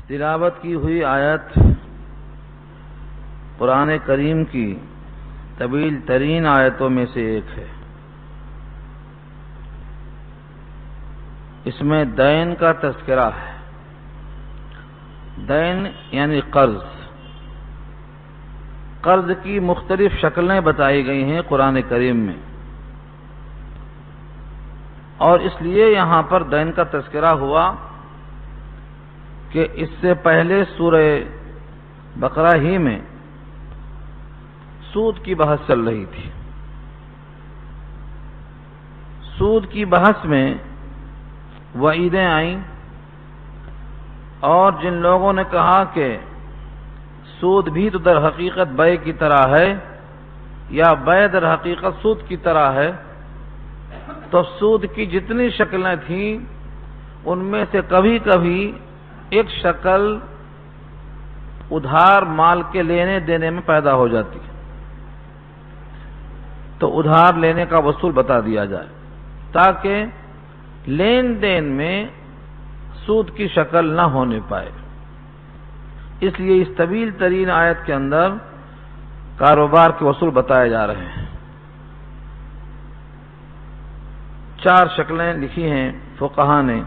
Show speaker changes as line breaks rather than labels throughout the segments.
تلاوت کی ہوئی آیت قرآن کریم کی طویل ترین آیتوں میں سے ایک ہے۔ اس میں دین کا تذکرہ ہے۔ دین یعنی قرض۔ قرض کی مختلف شکلیں بتائی گئی ہیں قرآن کریم میں، اور اس لیے یہاں پر دین کا تذکرہ ہوا کہ اس سے پہلے سورہ بقرہ ہی میں سود کی بحث چل رہی تھی۔ سود کی بحث میں وعیدیں آئیں، اور جن لوگوں نے کہا کہ سود بھی تو در حقیقت بے کی طرح ہے، یا بے در حقیقت سود کی طرح ہے، تو سود کی جتنی شکلیں تھیں ان میں سے کبھی کبھی ایک شکل ادھار مال کے لینے دینے میں پیدا ہو جاتی ہے، تو ادھار لینے کا وصول بتا دیا جائے تاکہ لین دین میں سود کی شکل نہ ہونے پائے۔ اس لیے اس طویل ترین آیت کے اندر کاروبار کے وصول بتائے جا رہے ہیں۔ 4 شکلیں لکھی ہیں فقہا نے۔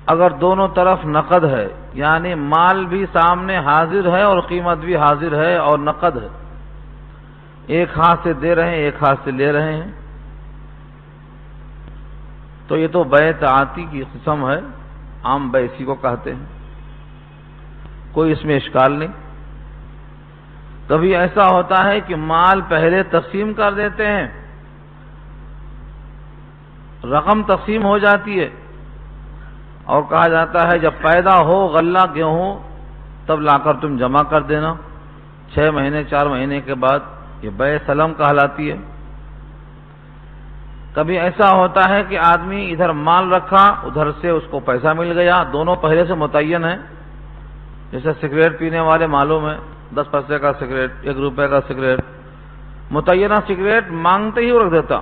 اگر دونوں طرف نقد ہے، یعنی مال بھی سامنے حاضر ہے اور قیمت بھی حاضر ہے اور نقد ہے، ایک ہاتھ سے دے رہے ہیں ایک ہاتھ سے لے رہے ہیں، تو یہ تو بیع تعاطی کی قسم ہے، عام بیع اسی کو کہتے ہیں، کوئی اس میں اشکال نہیں۔ کبھی ایسا ہوتا ہے کہ مال پہلے تقسیم کر دیتے ہیں، رقم تقسیم ہو جاتی ہے اور کہا جاتا ہے جب پیدا ہو غلہ گیہوں تب لا کر تم جمع کر دینا، 6 مہینے 4 مہینے کے بعد، یہ بیع سلم کہلاتی ہے۔ کبھی ایسا ہوتا ہے کہ آدمی ادھر مال رکھا ادھر سے اس کو پیسہ مل گیا، دونوں پہلے سے متعین ہیں، جیسے سگریٹ پینے والے معلوم ہے 10 پیسے کا سگریٹ، 1 روپے کا سگریٹ، متعینہ سگریٹ مانگتے ہی وہ رکھ دیتا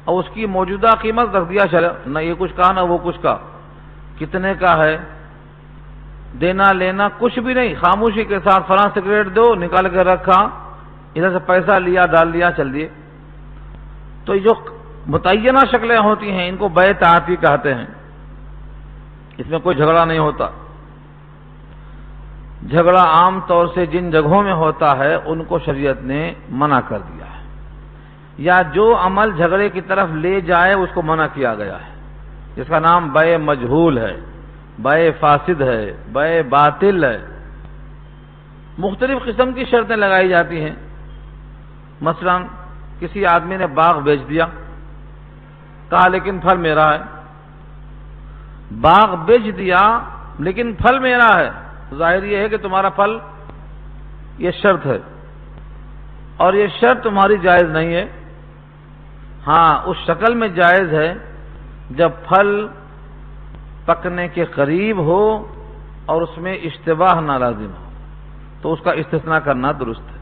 اور اس کی موجودہ قیمت رکھ دیا، چلا نہ یہ کچھ کہا نہ وہ کچھ کہا، کتنے کا ہے، دینا لینا کچھ بھی نہیں، خاموشی کے ساتھ فلاں سگریٹ دو، نکال کے رکھا، ادھر سے پیسہ لیا ڈال دیا چل دیے۔ تو جو متعینہ شکلیں ہوتی ہیں ان کو بیع تعاطی کہتے ہیں، اس میں کوئی جھگڑا نہیں ہوتا۔ جھگڑا عام طور سے جن جگہوں میں ہوتا ہے ان کو شریعت نے منع کر دیا ہے، یا جو عمل جھگڑے کی طرف لے جائے اس کو منع کیا گیا ہے، جس کا نام بیع مجہول ہے، بیع فاسد ہے، بیع باطل ہے۔ مختلف قسم کی شرطیں لگائی جاتی ہیں۔ مثلا کسی آدمی نے باغ بیچ دیا، کہا لیکن پھل میرا ہے، باغ بیچ دیا لیکن پھل میرا ہے، ظاہر یہ ہے کہ تمہارا پھل، یہ شرط ہے، اور یہ شرط تمہاری جائز نہیں ہے۔ ہاں اس شکل میں جائز ہے جب پھل پکنے کے قریب ہو اور اس میں اشتباہ نہ لازم ہو، تو اس کا استثناء کرنا درست ہے۔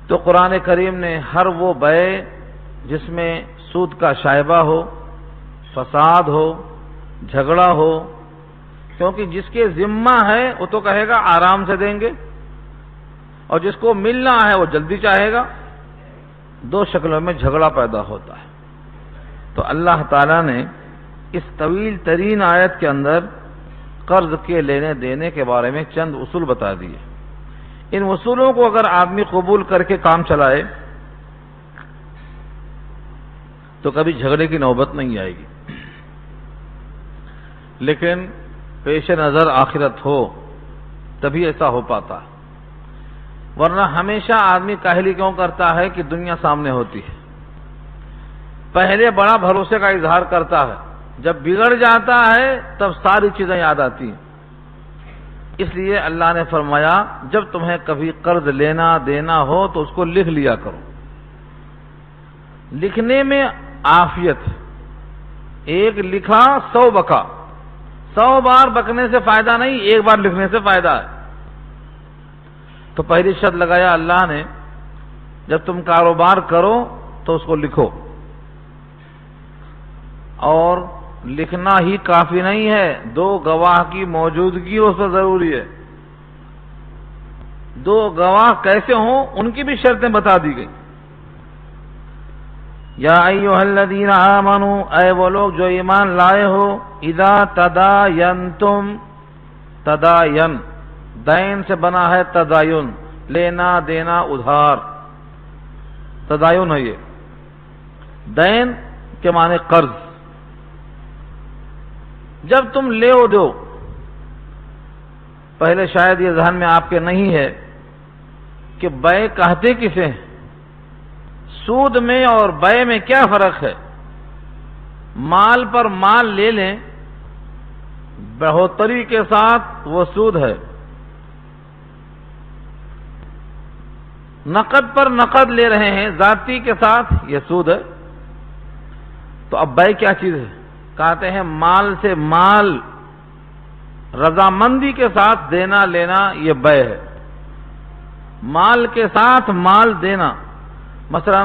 تو قرآن کریم نے ہر وہ بیع جس میں سود کا شائبہ ہو، فساد ہو، جھگڑا ہو، کیونکہ جس کے ذمہ ہے وہ تو کہے گا آرام سے دیں گے، اور جس کو ملنا ہے وہ جلدی چاہے گا، 2 شکلوں میں جھگڑا پیدا ہوتا ہے۔ تو اللہ تعالیٰ نے اس طویل ترین آیت کے اندر قرض کے لینے دینے کے بارے میں چند اصول بتا دیے۔ ان اصولوں کو اگر آدمی قبول کر کے کام چلائے تو کبھی جھگڑے کی نوبت نہیں آئے گی، لیکن پیش نظر آخرت ہو تبھی ایسا ہو پاتا ہے، ورنہ ہمیشہ آدمی کاہلی کیوں کرتا ہے کہ دنیا سامنے ہوتی ہے، پہلے بڑا بھروسے کا اظہار کرتا ہے، جب بگڑ جاتا ہے تب ساری چیزیں یاد آتی ہیں۔ اس لیے اللہ نے فرمایا جب تمہیں کبھی قرض لینا دینا ہو تو اس کو لکھ لیا کرو۔ لکھنے میں عافیت، ایک لکھا 100 بکا، 100 بار بکنے سے فائدہ نہیں، ایک بار لکھنے سے فائدہ ہے۔ تو پہلی شرط لگایا اللہ نے جب تم کاروبار کرو تو اس کو لکھو، اور لکھنا ہی کافی نہیں ہے، دو گواہ کی موجودگی اس پر ضروری ہے۔ دو گواہ کیسے ہوں ان کی بھی شرطیں بتا دی گئی۔ یا ایھا الذین آمنوا، اے وہ لوگ جو ایمان لائے ہو، اذا تداینتم، تداین دین سے بنا ہے تداین، لینا دینا ادھار، تداین ہے یہ۔ دین کے معنی قرض۔ جب تم لے دو، پہلے شاید یہ ذہن میں آپ کے نہیں ہے کہ بے کہتے کسے ہیں، سود میں اور بے میں کیا فرق ہے؟ مال پر مال لے لیں بڑھوتری کے ساتھ، وہ سود ہے۔ نقد پر نقد لے رہے ہیں ذاتی کے ساتھ، یہ سود ہے۔ تو اب بے کیا چیز ہے؟ کہتے ہیں مال سے مال رضامندی کے ساتھ دینا لینا، یہ بے ہے۔ مال کے ساتھ مال دینا، مثلا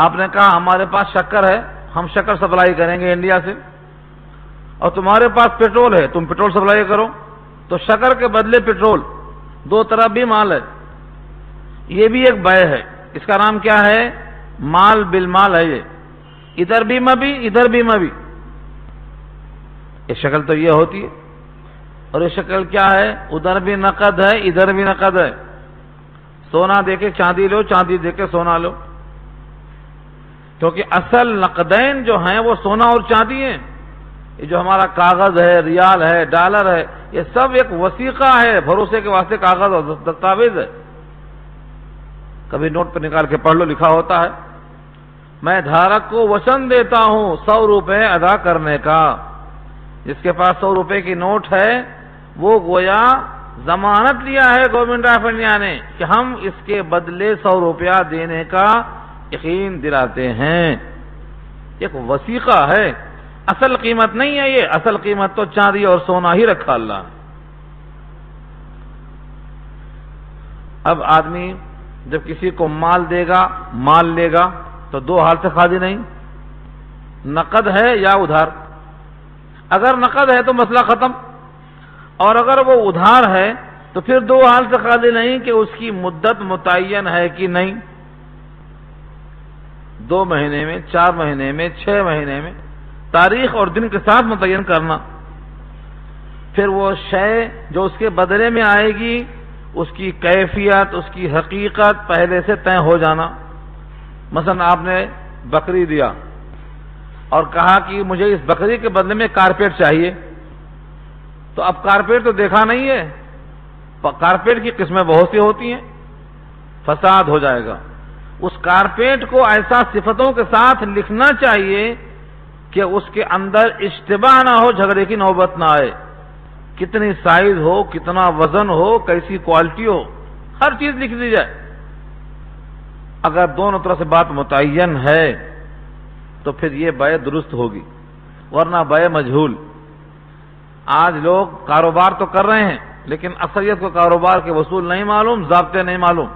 آپ نے کہا ہمارے پاس شکر ہے، ہم شکر سپلائی کریں گے انڈیا سے، اور تمہارے پاس پیٹرول ہے، تم پیٹرول سپلائی کرو، تو شکر کے بدلے پیٹرول، دو طرف بھی مال ہے۔ یہ بھی ایک بے ہے، اس کا نام کیا ہے؟ مال بالمال ہے یہ، ادھر بھی مبی ادھر بھی مبی۔ یہ شکل تو یہ ہوتی ہے، اور یہ شکل کیا ہے؟ ادھر بھی نقد ہے ادھر بھی نقد ہے۔ سونا دے کے چاندی لو، چاندی دے کے سونا لو، کیونکہ اصل نقدین جو ہیں وہ سونا اور چاندی ہیں۔ یہ جو ہمارا کاغذ ہے، ریال ہے، ڈالر ہے، یہ سب ایک وثیقہ ہے، بھروسے کے واسطے کاغذ اور دستاویز ہے۔ کبھی نوٹ پہ نکال کے پڑھ لو، لکھا ہوتا ہے میں دھارک کو وچن دیتا ہوں 100 روپے ادا کرنے کا۔ جس کے پاس 100 روپے کی نوٹ ہے وہ گویا ضمانت لیا ہے گورنمنٹ آف انڈیا نے کہ ہم اس کے بدلے 100 روپیہ دینے کا یقین دلاتے ہیں۔ ایک وثیقہ ہے، اصل قیمت نہیں ہے یہ، اصل قیمت تو چاندی اور سونا ہی رکھا اللہ نے۔ اب آدمی جب کسی کو مال دے گا، مال لے گا، تو دو حال سے خالی نہیں، نقد ہے یا ادھار۔ اگر نقد ہے تو مسئلہ ختم، اور اگر وہ ادھار ہے تو پھر دو حال سے خالی نہیں کہ اس کی مدت متعین ہے کہ نہیں، 2 مہینے میں، 4 مہینے میں، 6 مہینے میں، تاریخ اور دن کے ساتھ متعین کرنا۔ پھر وہ شے جو اس کے بدلے میں آئے گی، اس کی کیفیت، اس کی حقیقت پہلے سے طے ہو جانا۔ مثلا آپ نے بکری دیا اور کہا کہ مجھے اس بکری کے بدلے میں کارپیٹ چاہیے، تو اب کارپیٹ تو دیکھا نہیں ہے، کارپیٹ کی قسمیں بہت سی ہوتی ہیں، فساد ہو جائے گا۔ اس کارپیٹ کو ایسا صفتوں کے ساتھ لکھنا چاہیے کہ اس کے اندر اشتباہ نہ ہو، جھگڑے کی نوبت نہ آئے، کتنی سائز ہو، کتنا وزن ہو، کیسی کوالٹی ہو، ہر چیز لکھ دی جائے۔ اگر دونوں طرح سے بات متعین ہے تو پھر یہ بے درست ہوگی، ورنہ بے مجہول۔ آج لوگ کاروبار تو کر رہے ہیں لیکن اکثریت کو کاروبار کے اصول نہیں معلوم، ضابطے نہیں معلوم،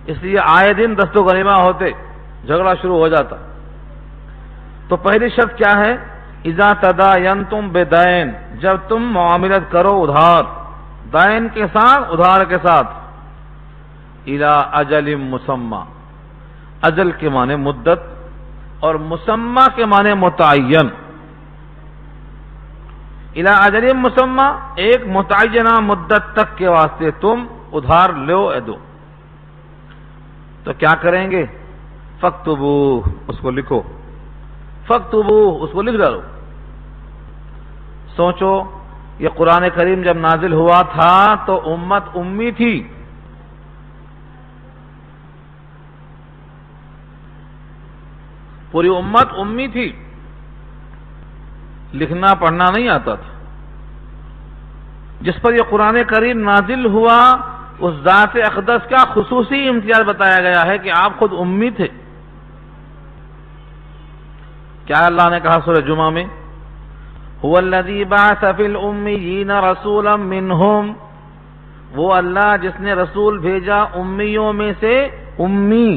اس لیے آئے دن دست و غریبہ ہوتے، جھگڑا شروع ہو جاتا۔ تو پہلی شرط کیا ہے؟ اذا تداینتم بدین، جب تم معاملت کرو ادھار، دین کے ساتھ، ادھار کے ساتھ، الی اجل مسمى، اجل کے معنی مدت اور مسمى کے معنی متعین۔ الی اجل مسمى، ایک متعینہ مدت تک کے واسطے تم ادھار لو دو۔ تو کیا کریں گے؟ فاکتبوہ، اس کو لکھو، فاکتبوہ، اس کو لکھ ڈالو۔ سوچو یہ قرآن کریم جب نازل ہوا تھا تو امت امی تھی، پوری امت امی تھی، لکھنا پڑھنا نہیں آتا تھا۔ جس پر یہ قرآن کریم نازل ہوا اس ذات اقدس کا خصوصی امتیاز بتایا گیا ہے کہ آپ خود امی تھے۔ کیا اللہ نے کہا سورہ جمعہ میں؟ هو الذی بعث فی الامیین رسولا منہم، وہ اللہ جس نے رسول بھیجا امیوں میں سے، امی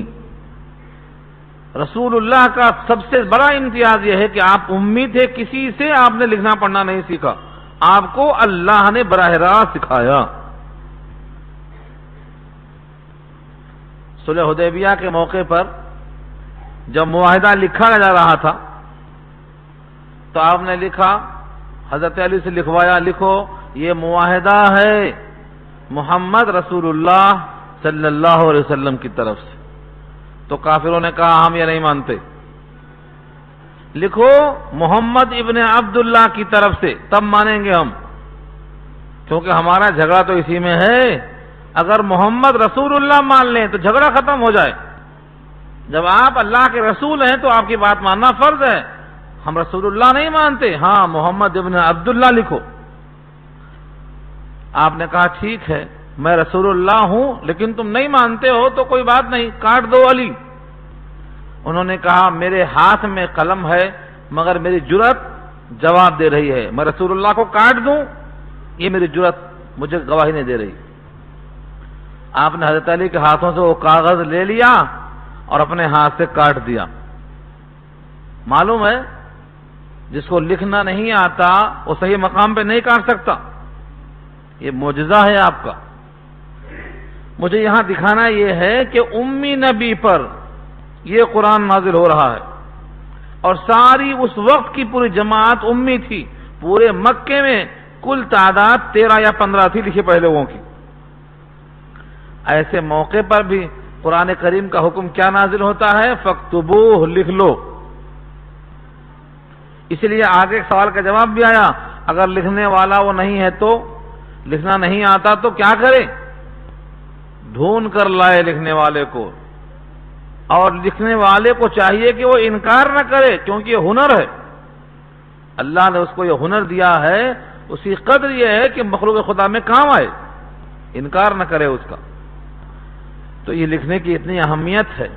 رسول اللہ کا سب سے بڑا امتیاز یہ ہے کہ آپ امی تھے، کسی سے آپ نے لکھنا پڑھنا نہیں سیکھا، آپ کو اللہ نے براہ راست سکھایا۔ صلح حدیبیہ کے موقع پر جب معاہدہ لکھا جا رہا تھا تو آپ نے لکھا، حضرت علی سے لکھوایا، لکھو یہ معاہدہ ہے محمد رسول اللہ صلی اللہ علیہ وسلم کی طرف سے۔ تو کافروں نے کہا ہم یہ نہیں مانتے، لکھو محمد ابن عبداللہ کی طرف سے، تب مانیں گے ہم، کیونکہ ہمارا جھگڑا تو اسی میں ہے۔ اگر محمد رسول اللہ مان لیں تو جھگڑا ختم ہو جائے، جب آپ اللہ کے رسول ہیں تو آپ کی بات ماننا فرض ہے۔ ہم رسول اللہ نہیں مانتے، ہاں محمد ابن عبداللہ لکھو۔ آپ نے کہا ٹھیک ہے میں رسول اللہ ہوں، لیکن تم نہیں مانتے ہو تو کوئی بات نہیں، کاٹ دو علی۔ انہوں نے کہا میرے ہاتھ میں قلم ہے مگر میری جرأت جواب دے رہی ہے، میں رسول اللہ کو کاٹ دوں یہ میری جرأت مجھے گواہی نہیں دے رہی۔ آپ نے حضرت علی کے ہاتھوں سے وہ کاغذ لے لیا اور اپنے ہاتھ سے کاٹ دیا۔ معلوم ہے جس کو لکھنا نہیں آتا وہ صحیح مقام پہ نہیں کاٹ سکتا، یہ معجزہ ہے آپ کا۔ مجھے یہاں دکھانا یہ ہے کہ امی نبی پر یہ قرآن نازل ہو رہا ہے، اور ساری اس وقت کی پوری جماعت امی تھی۔ پورے مکے میں کل تعداد 13 یا 15 تھی لکھے پڑھے لوگوں کی۔ ایسے موقع پر بھی قرآن کریم کا حکم کیا نازل ہوتا ہے؟ فَاكْتُبُوهُ، لکھ لو۔ اس لیے آگے ایک سوال کا جواب بھی آیا، اگر لکھنے والا وہ نہیں ہے تو، لکھنا نہیں آتا تو کیا کرے؟ ڈھونڈ کر لائے لکھنے والے کو، اور لکھنے والے کو چاہیے کہ وہ انکار نہ کرے، کیونکہ یہ ہنر ہے، اللہ نے اس کو یہ ہنر دیا ہے، اس کی قدر یہ ہے کہ مخلوق خدا میں کام آئے، انکار نہ کرے اس کا۔ تو یہ لکھنے کی اتنی اہمیت ہے۔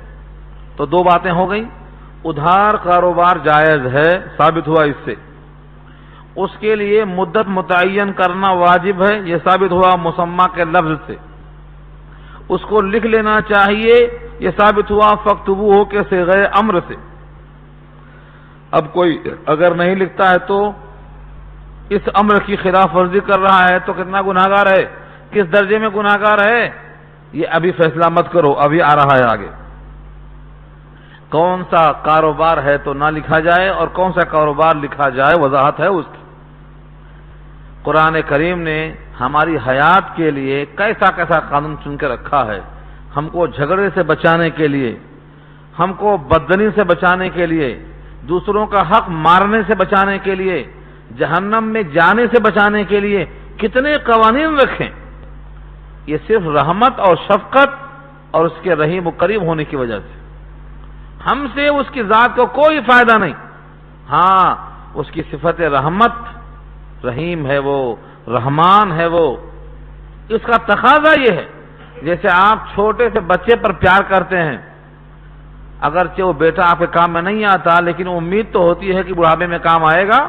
تو دو باتیں ہو گئیں، ادھار کاروبار جائز ہے، ثابت ہوا اس سے، اس کے لیے مدت متعین کرنا واجب ہے، یہ ثابت ہوا مسمى کے لفظ سے، اس کو لکھ لینا چاہیے، یہ ثابت ہوا فَاكْتُبُوهُ کے صيغہ امر سے۔ اب کوئی اگر نہیں لکھتا ہے تو اس امر کی خلاف ورزی کر رہا ہے تو کتنا گناہگار ہے، کس درجے میں گناہگار ہے، یہ ابھی فیصلہ مت کرو، ابھی آ رہا ہے آگے۔ کون سا کاروبار ہے تو نہ لکھا جائے اور کون سا کاروبار لکھا جائے، وضاحت ہے اس کی۔ قرآن کریم نے ہماری حیات کے لیے کیسا کیسا قانون چن کے رکھا ہے، ہم کو جھگڑے سے بچانے کے لیے، ہم کو بددنی سے بچانے کے لیے، دوسروں کا حق مارنے سے بچانے کے لیے، جہنم میں جانے سے بچانے کے لیے کتنے قوانین رکھیں۔ یہ صرف رحمت اور شفقت اور اس کے رحیم و کریم ہونے کی وجہ سے، ہم سے اس کی ذات کو کوئی فائدہ نہیں، ہاں اس کی صفت رحمت، رحیم ہے وہ، رحمان ہے وہ، اس کا تقاضا یہ ہے، جیسے آپ چھوٹے سے بچے پر پیار کرتے ہیں، اگرچہ وہ بیٹا آپ کے کام میں نہیں آتا لیکن امید تو ہوتی ہے کہ بڑھاپے میں کام آئے گا،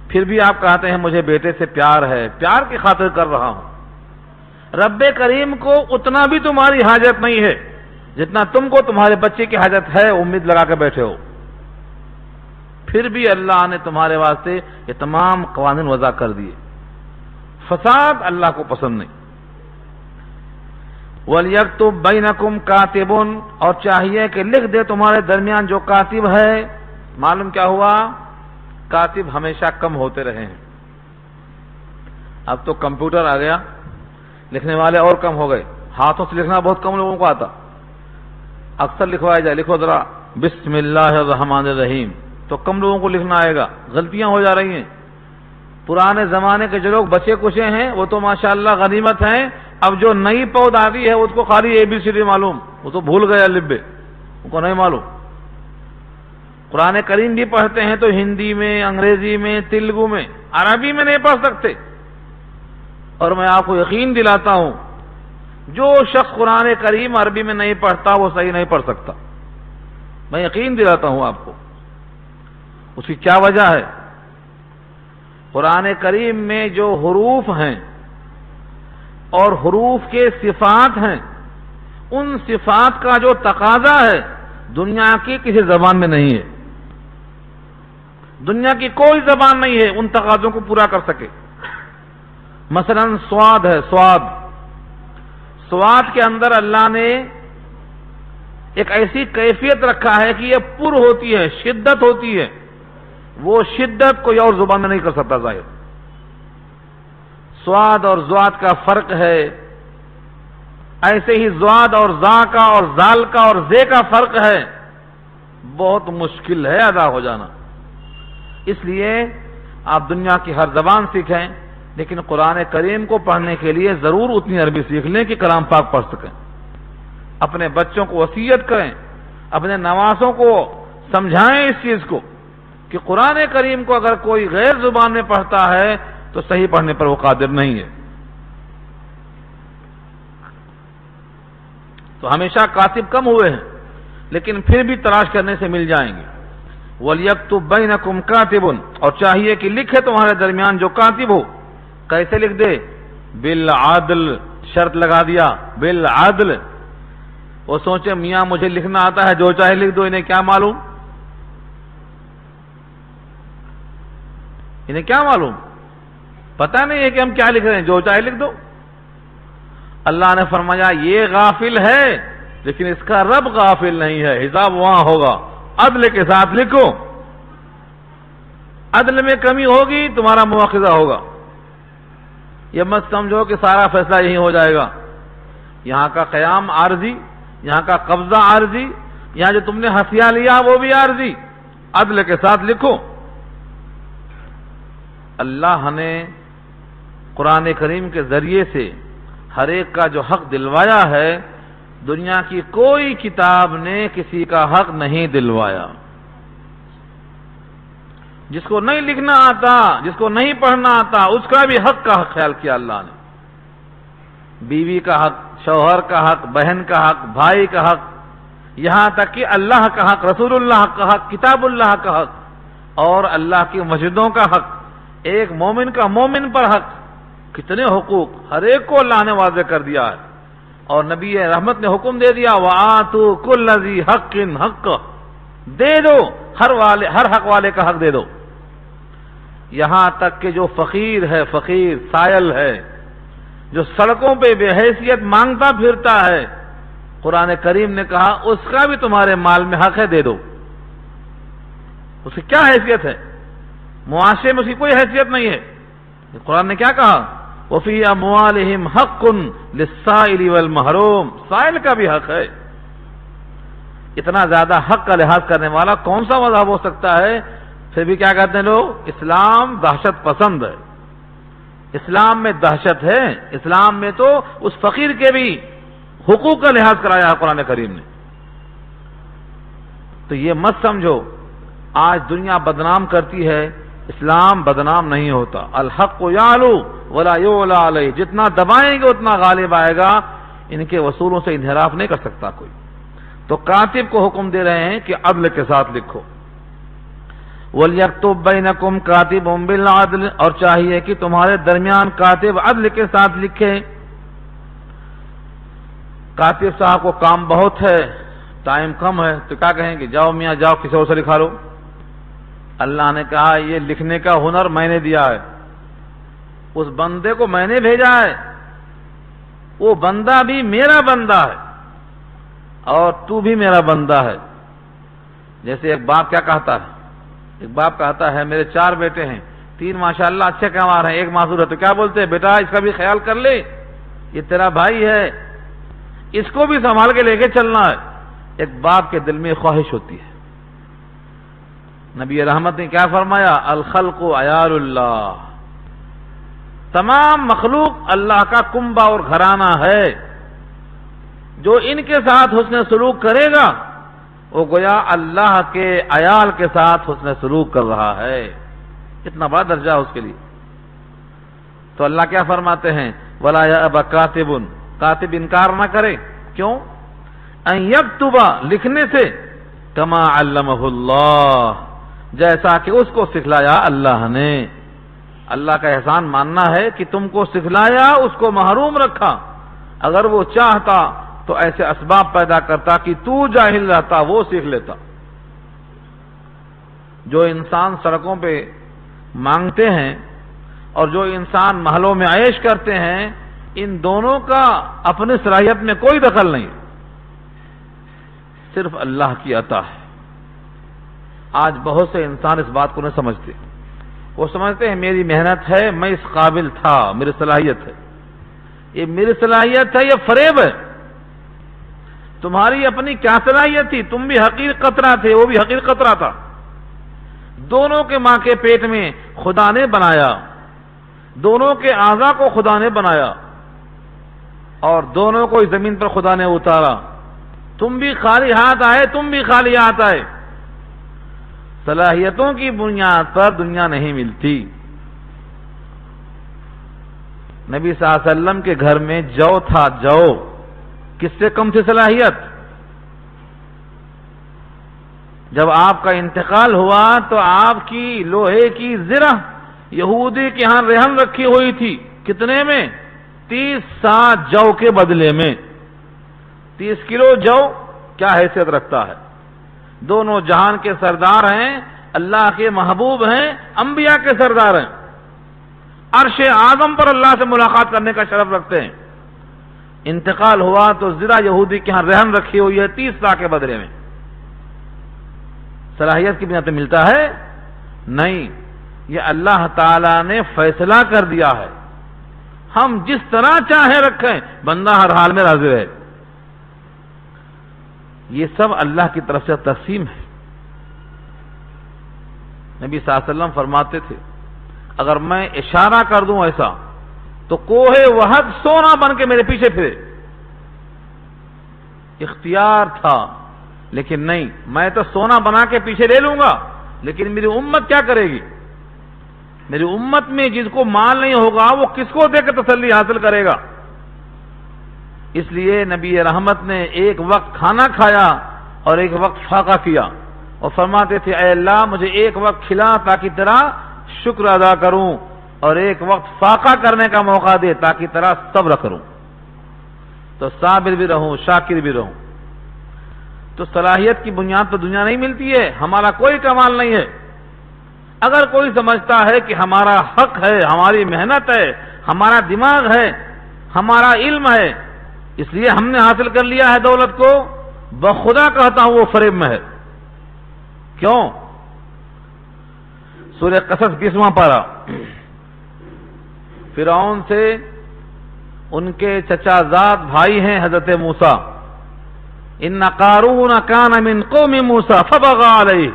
پھر بھی آپ کہتے ہیں مجھے بیٹے سے پیار ہے، پیار کی خاطر کر رہا ہوں۔ رب کریم کو اتنا بھی تمہاری حاجت نہیں ہے جتنا تم کو تمہارے بچے کی حاجت ہے، امید لگا کے بیٹھے ہو، پھر بھی اللہ نے تمہارے واسطے یہ تمام قوانین وضع کر دیے۔ فساد اللہ کو پسند نہیں۔ وَلْيَكْتُبْ بَيْنَكُمْ كَاتِبٌ، اور چاہیے کہ لکھ دے تمہارے درمیان جو کاتب ہے۔ معلوم کیا ہوا؟ کاتب ہمیشہ کم ہوتے رہے ہیں، اب تو کمپیوٹر آ گیا، لکھنے والے اور کم ہو گئے، ہاتھوں سے لکھنا بہت کم لوگوں کو آتا، اکثر لکھوایا جائے لکھو ذرا بسم اللہ الرحمن الرحیم، تو کم لوگوں کو لکھنا آئے گا، غلطیاں ہو جا رہی ہیں۔ پرانے زمانے کے جو لوگ بچے کچے ہیں وہ تو ماشاءاللہ غنیمت ہیں، اب جو نئی پود آتی ہے اس کو خالی ABCD معلوم، وہ تو بھول گئے الف ب، ان کو نہیں معلوم۔ قرآن کریم بھی پڑھتے ہیں تو ہندی میں، انگریزی میں، تیلگو میں، عربی میں نہیں پڑھ سکتے، اور میں آپ کو یقین دلاتا ہوں جو شخص قرآن کریم عربی میں نہیں پڑھتا وہ صحیح نہیں پڑھ سکتا، میں یقین دلاتا ہوں آپ کو۔ اس کی کیا وجہ ہے؟ قرآن کریم میں جو حروف ہیں اور حروف کے صفات ہیں، ان صفات کا جو تقاضا ہے دنیا کی کسی زبان میں نہیں ہے. دنیا کی کوئی زبان نہیں ہے ان تقاضوں کو پورا کر سکے. مثلا سواد ہے، سواد کے اندر اللہ نے ایک ایسی کیفیت رکھا ہے کہ یہ پر ہوتی ہے، شدت ہوتی ہے. وہ شدت کوئی اور زبان میں نہیں کر سکتا ظاہر. سواد اور زواد کا فرق ہے. ایسے ہی زواد اور زا کا اور زال کا اور زے کا فرق ہے. بہت مشکل ہے ادا ہو جانا. اس لیے آپ دنیا کی ہر زبان سیکھیں، لیکن قرآن کریم کو پڑھنے کے لیے ضرور اتنی عربی سیکھ لیں کہ کلام پاک پڑھ سکیں. اپنے بچوں کو وصیت کریں، اپنے نواسوں کو سمجھائیں اس چیز کو کہ قرآن کریم کو اگر کوئی غیر زبان میں پڑھتا ہے تو صحیح پڑھنے پر وہ قادر نہیں ہے. تو ہمیشہ کاتب کم ہوئے ہیں، لیکن پھر بھی تلاش کرنے سے مل جائیں گے. وَلْيَكْتُبْ بَيْنَكُمْ كَاتِبٌ، اور چاہیے کہ لکھے تمہارے درمیان جو کاتب ہو. کیسے لکھ دے؟ بالعدل، شرط لگا دیا بالعدل. وہ سوچے میاں مجھے لکھنا آتا ہے، جو چاہے لکھ دو، انہیں کیا معلوم؟ انہیں کیا معلوم؟ پتہ نہیں ہے کہ ہم کیا لکھ رہے ہیں، جو چاہے لکھ دو. اللہ نے فرمایا یہ غافل ہے، لیکن اس کا رب غافل نہیں ہے، حساب وہاں ہوگا. عدل کے ساتھ لکھو. عدل میں کمی ہوگی تمہارا مواخذہ ہوگا. یہ مت سمجھو کہ سارا فیصلہ یہی ہو جائے گا. یہاں کا قیام عارضی، یہاں کا قبضہ عارضی، یہاں جو تم نے ہتھیار لیا وہ بھی عارضی. عدل کے ساتھ لکھو. اللہ نے قرآن کریم کے ذریعے سے ہر ایک کا جو حق دلوایا ہے، دنیا کی کوئی کتاب نے کسی کا حق نہیں دلوایا. جس کو نہیں لکھنا آتا، جس کو نہیں پڑھنا آتا، اس کا بھی حق کا خیال کیا اللہ نے. بیوی کا حق، شوہر کا حق، بہن کا حق، بھائی کا حق، یہاں تک کہ اللہ کا حق، رسول اللہ کا حق، کتاب اللہ کا حق، اور اللہ کی مسجدوں کا حق، ایک مومن کا مومن پر حق. کتنے حقوق ہر ایک کو اللہ نے واضح کر دیا ہے. اور نبی رحمت نے حکم دے دیا وَآتُوا كُلَّ ذِي حَقٍّ حَقَّهُ، دے دو ہر حق والے کا حق دے دو. یہاں تک کہ جو فقیر ہے، فقیر سائل ہے، جو سڑکوں پہ بے حیثیت مانگتا پھرتا ہے، قرآن کریم نے کہا اس کا بھی تمہارے مال میں حق ہے، دے دو. اس کی کیا حیثیت ہے؟ معاشرے میں اس کی کوئی حیثیت نہیں ہے. قرآن نے کیا کہا؟ وَفِي أَمْوَالِهِمْ حَقٌّ لِلسَّائِلِ وَالْمَحْرُومِ، سائل کا بھی حق ہے. اتنا زیادہ حق کا لحاظ کرنے والا کون سا مذہب ہو سکتا ہے؟ پھر بھی کیا کہتے ہیں لوگ؟ اسلام دہشت پسند ہے. اسلام میں دہشت ہے. اسلام میں تو اس فقیر کے بھی حقوق کا لحاظ کرایا ہے قرآن کریم نے. تو یہ مت سمجھو آج دنیا بدنام کرتی ہے، اسلام بدنام نہیں ہوتا. الحق یعلو ولا یعلی علیہ، جتنا دبائیں گے اتنا غالب آئے گا. ان کے وصولوں سے انحراف نہیں کر سکتا کوئی. تو کاتب کو حکم دے رہے ہیں کہ عدل کے ساتھ لکھو. وَلْيَكْتُبْ بَيْنَكُمْ كَاتِبٌ بِالْعَدْلِ، اور چاہیے کہ تمہارے درمیان کاتب عدل کے ساتھ لکھے. کاتب صاحب کو کام بہت ہے، ٹائم کم ہے، تو کیا کہیں کہ جاؤ میاں جاؤ کسی اور سے لکھا لو. اللہ نے کہا یہ لکھنے کا ہنر میں نے دیا ہے، اس بندے کو میں نے بھیجا ہے، وہ بندہ بھی میرا بندہ ہے اور تو بھی میرا بندہ ہے. جیسے ایک باپ کیا کہتا ہے؟ ایک باپ کہتا ہے میرے 4 بیٹے ہیں، 3 ماشاءاللہ اچھے کما رہے ہیں، 1 معذور ہے. تو کیا بولتے ہیں؟ بیٹا اس کا بھی خیال کر لے، یہ تیرا بھائی ہے، اس کو بھی سنبھال کے لے کے چلنا ہے. ایک باپ کے دل میں خواہش ہوتی ہے. نبی رحمت نے کیا فرمایا؟ الخلق عیال اللہ، تمام مخلوق اللہ کا کنبہ اور گھرانہ ہے. جو ان کے ساتھ حسن سلوک کرے گا وہ گویا اللہ کے عیال کے ساتھ حسن سلوک کر رہا ہے. اتنا بڑا درجہ اس کے لیے. تو اللہ کیا فرماتے ہیں؟ وَلَا يَأْبَ كَاتِبٌ، کاتب انکار نہ کرے. کیوں؟ أَن يَكْتُبَ، لکھنے سے، كَمَا عَلَّمَهُ اللَّهُ، جیسا کہ اس کو سکھلایا اللہ نے. اللہ کا احسان ماننا ہے کہ تم کو سکھلایا، اس کو محروم رکھا. اگر وہ چاہتا تو ایسے اسباب پیدا کرتا کہ تو جاہل رہتا، وہ سیکھ لیتا۔ جو انسان سڑکوں پہ مانگتے ہیں اور جو انسان محلوں میں عیش کرتے ہیں، ان دونوں کا اپنی صلاحیت میں کوئی دخل نہیں، صرف اللہ کی عطا ہے۔ آج بہت سے انسان اس بات کو نہیں سمجھتے، وہ سمجھتے ہیں میری محنت ہے، میں اس قابل تھا، میری صلاحیت ہے۔ یہ میری صلاحیت ہے، یہ فریب ہے۔ تمہاری اپنی کیا صلاحیت تھی؟ تم بھی حقیر قطرہ تھے، وہ بھی حقیر قطرہ تھا۔ دونوں کے ماں کے پیٹ میں خدا نے بنایا، دونوں کے اعضاء کو خدا نے بنایا اور دونوں کو اس زمین پر خدا نے اتارا۔ تم بھی خالی ہاتھ آئے، تم بھی خالی ہاتھ آئے۔ صلاحیتوں کی بنیاد پر دنیا نہیں ملتی۔ نبی صلی اللہ علیہ وسلم کے گھر میں جو تھا، جو کس سے کم تھی صلاحیت؟ جب آپ کا انتقال ہوا تو آپ کی لوہے کی زرہ یہودی کے ہاں رہن رکھی ہوئی تھی، کتنے میں؟ 30 سا جو کے بدلے میں۔ 30 کلو جو کیا حیثیت رکھتا ہے؟ دونوں جہان کے سردار ہیں، اللہ کے محبوب ہیں، انبیاء کے سردار ہیں، عرش اعظم پر اللہ سے ملاقات کرنے کا شرف رکھتے ہیں۔ انتقال ہوا تو زرہ یہودی کے ہاں رہن رکھی ہوئی ہے 30 سا کے بدلے میں۔ صلاحیت کی بنیاد پہ ملتا ہے؟ نہیں، یہ اللہ تعالی نے فیصلہ کر دیا ہے، ہم جس طرح چاہیں رکھیں، بندہ ہر حال میں راضی رہے۔ یہ سب اللہ کی طرف سے تقسیم ہے۔ نبی صلی اللہ علیہ وسلم فرماتے تھے اگر میں اشارہ کر دوں ایسا تو کوہ وحد سونا بن کے میرے پیچھے پھرے۔ اختیار تھا، لیکن نہیں، میں تو سونا بنا کے پیچھے لے لوں گا، لیکن میری امت کیا کرے گی؟ میری امت میں جس کو مال نہیں ہوگا وہ کس کو دے کے تسلی حاصل کرے گا؟ اس لیے نبی رحمت نے ایک وقت کھانا کھایا اور ایک وقت فاقہ کیا، اور فرماتے تھے اے اللہ مجھے ایک وقت کھلا تاکہ تیرا شکر ادا کروں، اور ایک وقت فاقہ کرنے کا موقع دے تاکہ تیرا صبر کروں، تو صابر بھی رہوں، شاکر بھی رہوں۔ تو صلاحیت کی بنیاد پر دنیا نہیں ملتی ہے، ہمارا کوئی کمال نہیں ہے۔ اگر کوئی سمجھتا ہے کہ ہمارا حق ہے، ہماری محنت ہے، ہمارا دماغ ہے، ہمارا علم ہے، اس لیے ہم نے حاصل کر لیا ہے دولت کو، بخدا کہتا ہوں وہ فریب میں ہے۔ کیوں؟ سورہ قصص 20واں پارہ، فرعون سے ان کے چچا زاد بھائی ہیں حضرت موسیٰ، ان قارون کان من قوم موسیٰ فبغى علیہ،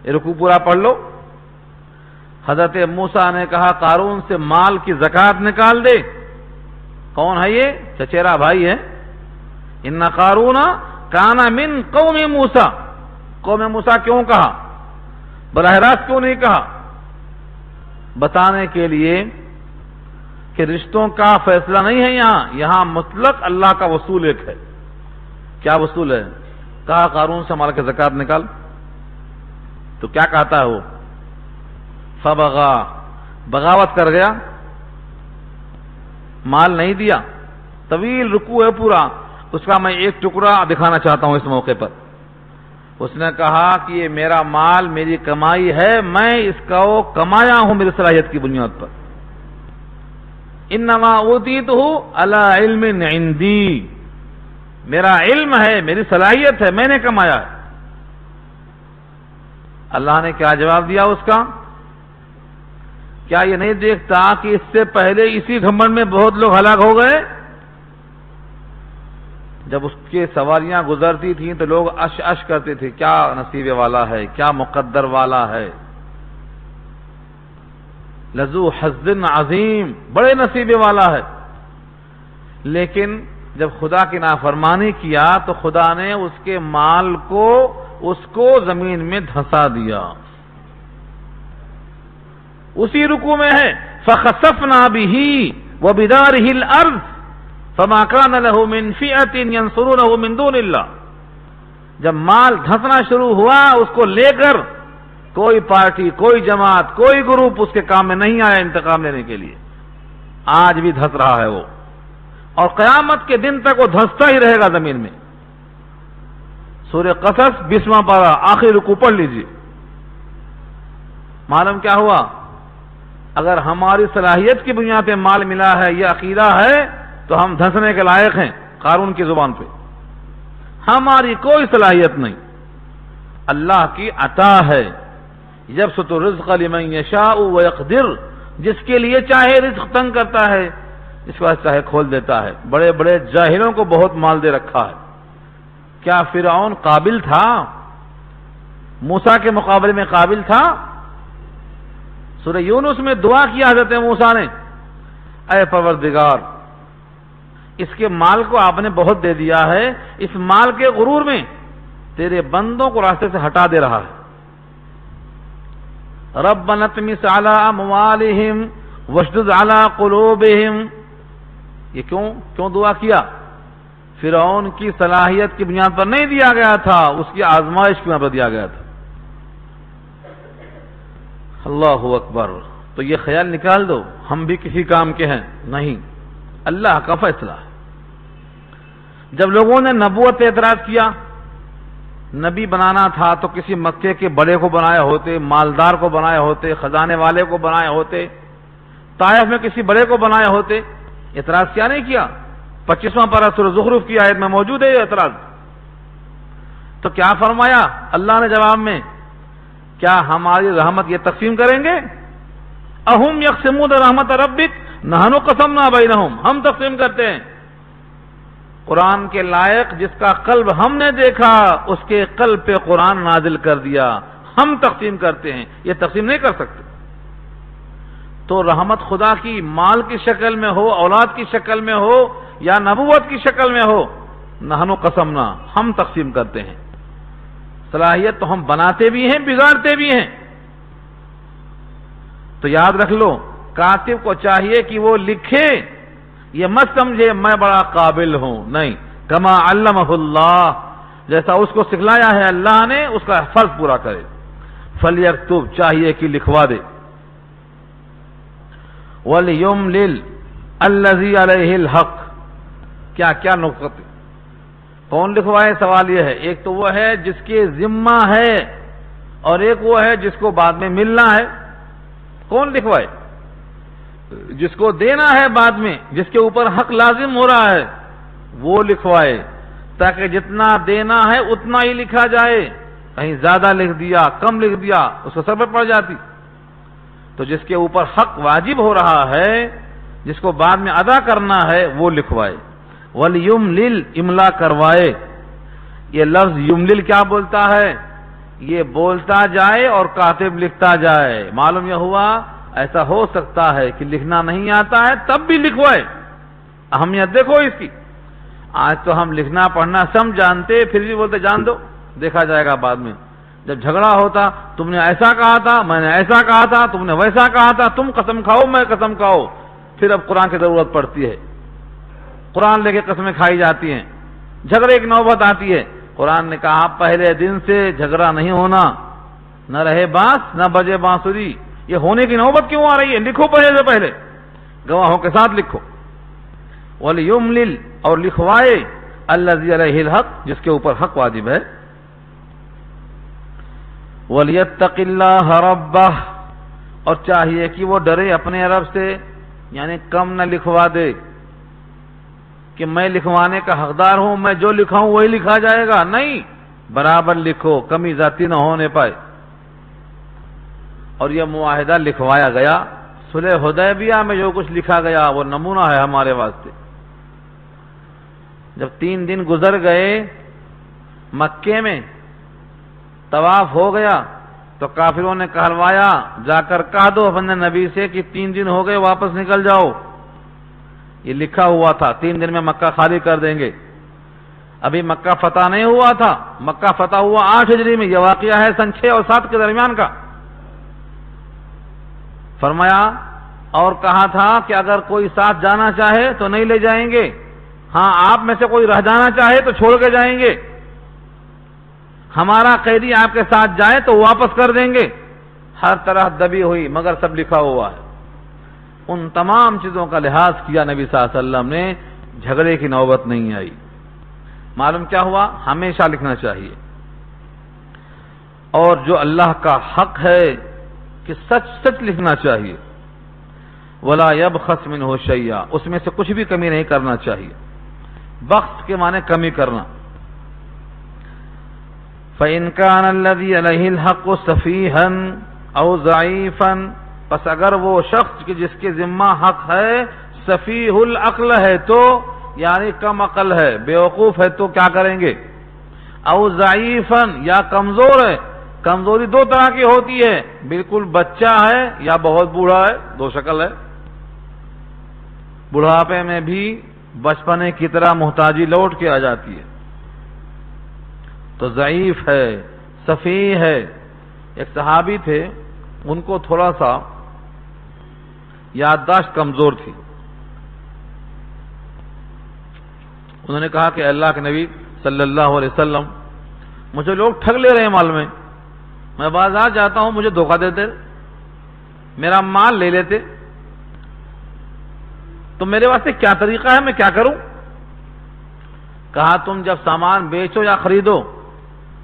یہ رکوع پورا پڑھ لو۔ حضرت موسیٰ نے کہا قارون سے مال کی زکوٰۃ نکال دے۔ کون ہے یہ؟ چچیرا بھائی ہے۔ ان قارون کان من قوم موسیٰ، قوم موسیٰ کیوں کہا؟ براہ راست کیوں نہیں کہا؟ بتانے کے لیے کہ رشتوں کا فیصلہ نہیں ہے یہاں مطلق اللہ کا وصول ایک ہے۔ کیا وصول ہے؟ کہا قارون سے مال کی زکوٰۃ نکال، تو کیا کہتا ہے وہ؟ فبغى، بغاوت کر گیا، مال نہیں دیا۔ طویل رکوع ہے پورا، اس کا میں ایک ٹکڑا دکھانا چاہتا ہوں اس موقع پر۔ اس نے کہا کہ یہ میرا مال، میری کمائی ہے، میں اس کو کمایا ہوں میری صلاحیت کی بنیاد پر۔ انما اوتیتہ علی علم عندی، میرا علم ہے، میری صلاحیت ہے، میں نے کمایا ہے۔ اللہ نے کیا جواب دیا اس کا؟ کیا یہ نہیں دیکھتا کہ اس سے پہلے اسی گھمنڈ میں بہت لوگ ہلاک ہو گئے؟ جب اس کے سواریاں گزرتی تھیں تو لوگ اش اش کرتے تھے، کیا نصیب والا ہے، کیا مقدر والا ہے، لذو حظ عظیم، بڑے نصیب والا ہے۔ لیکن جب خدا کی نافرمانی کیا تو خدا نے اس کے مال کو اس کو زمین میں دھنسا دیا۔ اسی رکوع میں ہے فخسفنا به وبداره الارض فما كان له من فئة ينصرونه من دون الله، جب مال دھنسنا شروع ہوا اس کو لے کر کوئی پارٹی، کوئی جماعت، کوئی گروپ اس کے کام میں نہیں آیا انتقام لینے کے لیے۔ آج بھی دھس رہا ہے وہ، اور قیامت کے دن تک وہ دھنستا ہی رہے گا زمین میں. سورہ قصص 20واں پارہ آخری رکوع پڑھ لیجیے. معلوم کیا ہوا؟ اگر ہماری صلاحیت کی بنیاد پہ مال ملا ہے، یہ عقیدہ ہے، تو ہم دھنسنے کے لائق ہیں. قارون کی زبان پہ ہماری کوئی صلاحیت نہیں، اللہ کی عطا ہے. یبسط الرزق لمن یشاء ویقدر، جس کے لیے چاہے رزق تنگ کرتا ہے، اس کو چاہے کھول دیتا ہے. بڑے بڑے جاہلوں کو بہت مال دے رکھا ہے. کیا فرعون قابل تھا؟ موسیٰ کے مقابلے میں قابل تھا؟ سورہ یونس میں دعا کیا حضرت موسیٰ نے، اے پروردگار، اس کے مال کو آپ نے بہت دے دیا ہے، اس مال کے غرور میں تیرے بندوں کو راستے سے ہٹا دے رہا ہے. ربنا اطمس علی اموالہم واشدد علی قلوبہم. یہ کیوں دعا کیا؟ فرعون کی صلاحیت کی بنیاد پر نہیں دیا گیا تھا، اس کی آزمائش کی بنیاد پر دیا گیا تھا. اللہ اکبر. تو یہ خیال نکال دو ہم بھی کسی کام کے ہیں نہیں، اللہ کا فیصلہ ہے. جب لوگوں نے نبوت پہ اعتراض کیا، نبی بنانا تھا تو کسی مکے کے بڑے کو بنایا ہوتے، مالدار کو بنایا ہوتے، خزانے والے کو بنایا ہوتے، طائف میں کسی بڑے کو بنایا ہوتے. اعتراض کیا نہیں کیا؟ 25واں پارہ سورہ زخرف کی آیت میں موجود ہے یہ اعتراض. تو کیا فرمایا اللہ نے جواب میں؟ کیا ہماری رحمت یہ تقسیم کریں گے؟ اہم یقسمون رحمت ربک نحن قسمنا بینہم. ہم تقسیم کرتے ہیں. قرآن کے لائق جس کا قلب ہم نے دیکھا، اس کے قلب پہ قرآن نازل کر دیا. ہم تقسیم کرتے ہیں، یہ تقسیم نہیں کر سکتے. تو رحمت خدا کی مال کی شکل میں ہو، اولاد کی شکل میں ہو، یا نبوت کی شکل میں ہو، نحن قسمنا، ہم تقسیم کرتے ہیں. صلاحیت تو ہم بناتے بھی ہیں، بگاڑتے بھی ہیں. تو یاد رکھ لو، کاتب کو چاہیے کہ وہ لکھے، یہ مت سمجھے میں بڑا قابل ہوں، نہیں. کما علمہ اللہ، جیسا اس کو سکھلایا ہے اللہ نے، اس کا فرض پورا کرے. فلیکتب، چاہیے کہ لکھوا دے. وَلْيُمْلِلْ الَّذِي عَلَيْهِ الْحَقِّ. کیا نقطہ؟ کون لکھوائے؟ سوال یہ ہے. ایک تو وہ ہے جس کے ذمہ ہے، اور ایک وہ ہے جس کو بعد میں ملنا ہے. کون لکھوائے؟ جس کو دینا ہے بعد میں، جس کے اوپر حق لازم ہو رہا ہے، وہ لکھوائے، تاکہ جتنا دینا ہے اتنا ہی لکھا جائے. کہیں زیادہ لکھ دیا، کم لکھ دیا، اس کو سر پہ پڑ جاتی. تو جس کے اوپر حق واجب ہو رہا ہے، جس کو بعد میں ادا کرنا ہے، وہ لکھوائے. وَلْيُمْلِلْ، املا کروائے. یہ لفظ یملل کیا بولتا ہے؟ یہ بولتا جائے اور کاتب لکھتا جائے. معلوم یہ ہوا ایسا ہو سکتا ہے کہ لکھنا نہیں آتا ہے تب بھی لکھوائے. اہمیت دیکھو اس کی. آج تو ہم لکھنا پڑھنا سب جانتے، پھر بھی بولتے جان دو، دیکھا جائے گا بعد میں. جب جھگڑا ہوتا، تم نے ایسا کہا تھا، میں نے ایسا کہا تھا، تم نے ویسا کہا تھا، تم قسم کھاؤ میں قسم کھاؤ. پھر اب قرآن کی ضرورت پڑتی ہے، قرآن لے کے قسمیں کھائی جاتی ہیں، جھگڑے کی نوبت آتی ہے. قرآن نے کہا پہلے دن سے جھگڑا نہیں ہونا، نہ رہے بانس نہ بجے بانسری. یہ ہونے کی نوبت کیوں آ رہی ہے؟ لکھو پہلے سے پہلے، گواہوں کے ساتھ لکھو. وَلْيُمْلِلْ، اور لکھوائے، الَّذِي عَلَيْهِ الْحَقِّ، جس کے اوپر حق واجب ہے. وَلْيَتَّقِ اللَّهَ رَبَّهُ، اور چاہیے کہ وہ ڈرے اپنے رب سے. یعنی کم نہ لکھوا دے کہ میں لکھوانے کا حقدار ہوں، میں جو لکھاؤں وہی لکھا جائے گا. نہیں، برابر لکھو، کمی زیادتی نہ ہونے پائے. اور یہ معاہدہ لکھوایا گیا. صلح حدیبیہ میں جو کچھ لکھا گیا وہ نمونہ ہے ہمارے واسطے. جب 3 دن گزر گئے، مکے میں طواف ہو گیا، تو کافروں نے کہلوایا، جا کر کہہ دو اپنے نبی سے کہ 3 دن ہو گئے، واپس نکل جاؤ. یہ لکھا ہوا تھا 3 دن میں مکہ خالی کر دیں گے. ابھی مکہ فتح نہیں ہوا تھا، مکہ فتح ہوا 8 ہجری میں. یہ واقعہ ہے سن 6 اور 7 کے درمیان کا. فرمایا اور کہا تھا کہ اگر کوئی ساتھ جانا چاہے تو نہیں لے جائیں گے، ہاں آپ میں سے کوئی رہ جانا چاہے تو چھوڑ کے جائیں گے. ہمارا قیدی آپ کے ساتھ جائے تو واپس کر دیں گے. ہر طرح دبی ہوئی، مگر سب لکھا ہوا ہے. ان تمام چیزوں کا لحاظ کیا نبی صلی اللہ علیہ وسلم نے. جھگڑے کی نوبت نہیں آئی. معلوم کیا ہوا؟ ہمیشہ لکھنا چاہیے. اور جو اللہ کا حق ہے کہ سچ سچ لکھنا چاہیے. ولا يبخس منه شيئا، اس میں سے کچھ بھی کمی نہیں کرنا چاہیے. بخس کے معنی کمی کرنا. فإن كان الذي عليه الحق سفيها أو ضعيفا، پس اگر وہ شخص کہ جس کے ذمہ حق ہے سفیہ العقل ہے تو یعنی کم عقل ہے، بیوقوف ہے، تو کیا کریں گے؟ او ضعیفا، یا کمزور ہے. کمزوری دو طرح کی ہوتی ہے، بالکل بچہ ہے یا بہت بوڑھا ہے، دو شکل ہے. بڑھاپے میں بھی بچپنے کی طرح محتاجی لوٹ کے آ جاتی ہے، تو ضعیف ہے، سفیہ ہے. ایک صحابی تھے، ان کو تھوڑا سا یادداشت کمزور تھی. انہوں نے کہا کہ اللہ کے نبی صلی اللہ علیہ وسلم، مجھے لوگ ٹھگ لے رہے ہیں مال میں بازار جاتا ہوں مجھے دھوکہ دیتے، میرا مال لے لیتے، تو میرے واسطے کیا طریقہ ہے، میں کیا کروں؟ کہا تم جب سامان بیچو یا خریدو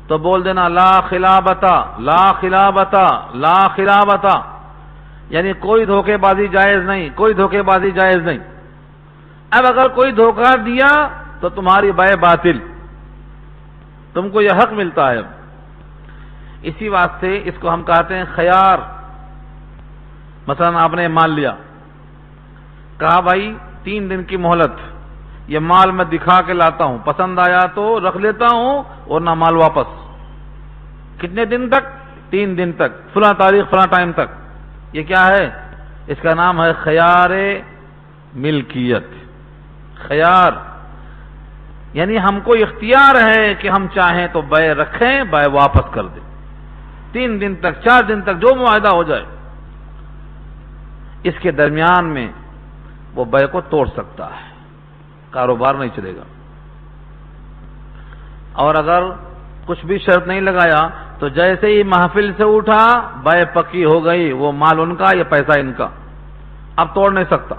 تو بول دینا لا خلابتا لا خلابتا لا خلابتا، یعنی کوئی دھوکے بازی جائز نہیں، کوئی دھوکے بازی جائز نہیں. اب اگر کوئی دھوکہ دیا تو تمہاری بے باطل، تم کو یہ حق ملتا ہے. اسی واسطے اس کو ہم کہتے ہیں خیار. مثلا آپ نے مال لیا، کہا بھائی 3 دن کی مہلت، یہ مال میں دکھا کے لاتا ہوں، پسند آیا تو رکھ لیتا ہوں اور نہ مال واپس. کتنے دن تک؟ 3 دن تک، فلاں تاریخ فلاں ٹائم تک. یہ کیا ہے؟ اس کا نام ہے خیار ملکیت. خیار یعنی ہم کو اختیار ہے کہ ہم چاہیں تو بے رکھیں، بے واپس کر دیں. 3 دن تک، 4 دن تک جو معاہدہ ہو جائے، اس کے درمیان میں وہ بے کو توڑ سکتا ہے، کاروبار نہیں چلے گا. اور اگر کچھ بھی شرط نہیں لگایا تو جیسے ہی محفل سے اٹھا بے پکی ہو گئی، وہ مال ان کا، یہ پیسہ ان کا، اب توڑ نہیں سکتا.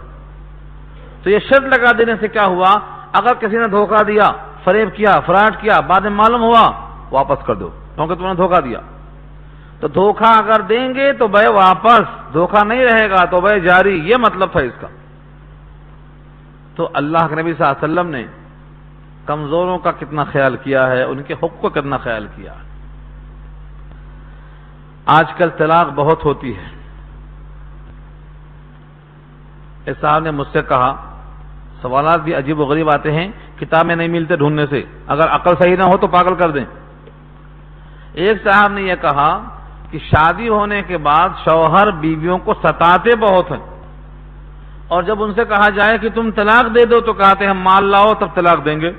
تو یہ شرط لگا دینے سے کیا ہوا؟ اگر کسی نے دھوکہ دیا، فریب کیا، فراڈ کیا، بعد میں معلوم ہوا، واپس کر دو کیونکہ تم نے دھوکہ دیا. تو دھوکہ اگر دیں گے تو بے واپس، دھوکہ نہیں رہے گا تو بے جاری، یہ مطلب تھا اس کا. تو اللہ کے نبی صلی اللہ علیہ وسلم نے کمزوروں کا کتنا خیال کیا ہے، ان کے حقوق کا کتنا خیال کیا ہے. آج کل طلاق بہت ہوتی ہے. اس صاحب نے مجھ سے کہا، سوالات بھی عجیب و غریب آتے ہیں، کتابیں نہیں ملتے ڈھونڈنے سے، اگر عقل صحیح نہ ہو تو پاگل کر دیں. ایک صاحب نے یہ کہا کہ شادی ہونے کے بعد شوہر بیویوں کو ستاتے بہت ہیں، اور جب ان سے کہا جائے کہ تم طلاق دے دو تو کہتے ہیں مال لاؤ تب طلاق دیں گے.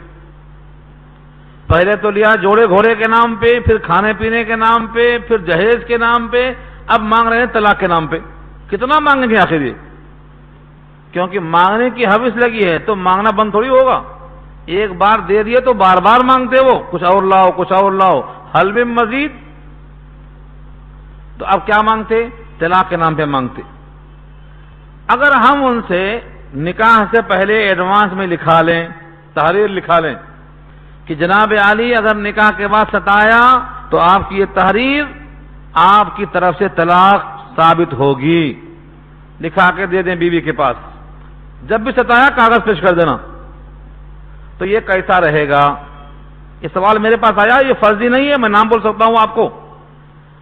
پہلے تو لیا جوڑے گھوڑے کے نام پہ، پھر کھانے پینے کے نام پہ، پھر جہیز کے نام پہ، اب مانگ رہے ہیں طلاق کے نام پہ. کتنا مانگیں گے آخر یہ؟ کیونکہ مانگنے کی حوث لگی ہے تو مانگنا بند تھوڑی ہوگا. ایک بار دے دیے تو بار بار مانگتے، وہ کچھ اور لاؤ کچھ اور لاؤ، حل میں مزید. تو اب کیا مانگتے؟ طلاق کے نام پہ مانگتے. اگر ہم ان سے نکاح سے پہلے ایڈوانس میں لکھا لیں، تحریر لکھا لیں کہ جناب عالی اگر نکاح کے بعد ستایا تو آپ کی یہ تحریر آپ کی طرف سے طلاق ثابت ہوگی، لکھا کے دے دیں بیوی کے پاس، جب بھی ستایا کاغذ پیش کر دینا، تو یہ کیسا رہے گا؟ یہ سوال میرے پاس آیا. یہ فرضی نہیں ہے، میں نام بول سکتا ہوں آپ کو،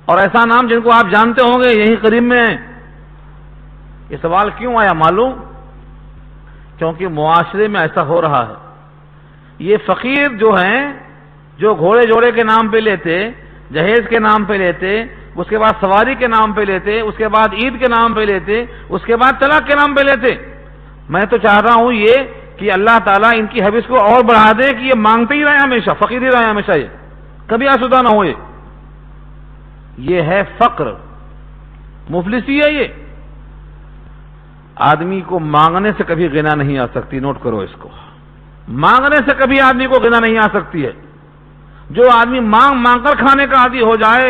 اور ایسا نام جن کو آپ جانتے ہوں گے یہی قریب میں ہے. یہ سوال کیوں آیا معلوم؟ کیونکہ معاشرے میں ایسا ہو رہا ہے. یہ فقیر جو ہیں، جو گھوڑے جوڑے کے نام پہ لیتے، جہیز کے نام پہ لیتے، اس کے بعد سواری کے نام پہ لیتے، اس کے بعد عید کے نام پہ لیتے، اس کے بعد طلاق کے نام پہ لیتے. میں تو چاہتا ہوں یہ کہ اللہ تعالیٰ ان کی حوث کو اور بڑھا دے کہ یہ مانگتے ہی رہے ہمیشہ، فقیر ہی رہے ہمیشہ، یہ کبھی آسودہ نہ ہوئے. یہ ہے فقر، مفلسی ہے. یہ آدمی کو مانگنے سے کبھی غنا نہیں آ سکتی، نوٹ کرو اس کو. مانگنے سے کبھی آدمی کو غنا نہیں آ سکتی ہے. جو آدمی مانگ مانگ کر کھانے کا عادی ہو جائے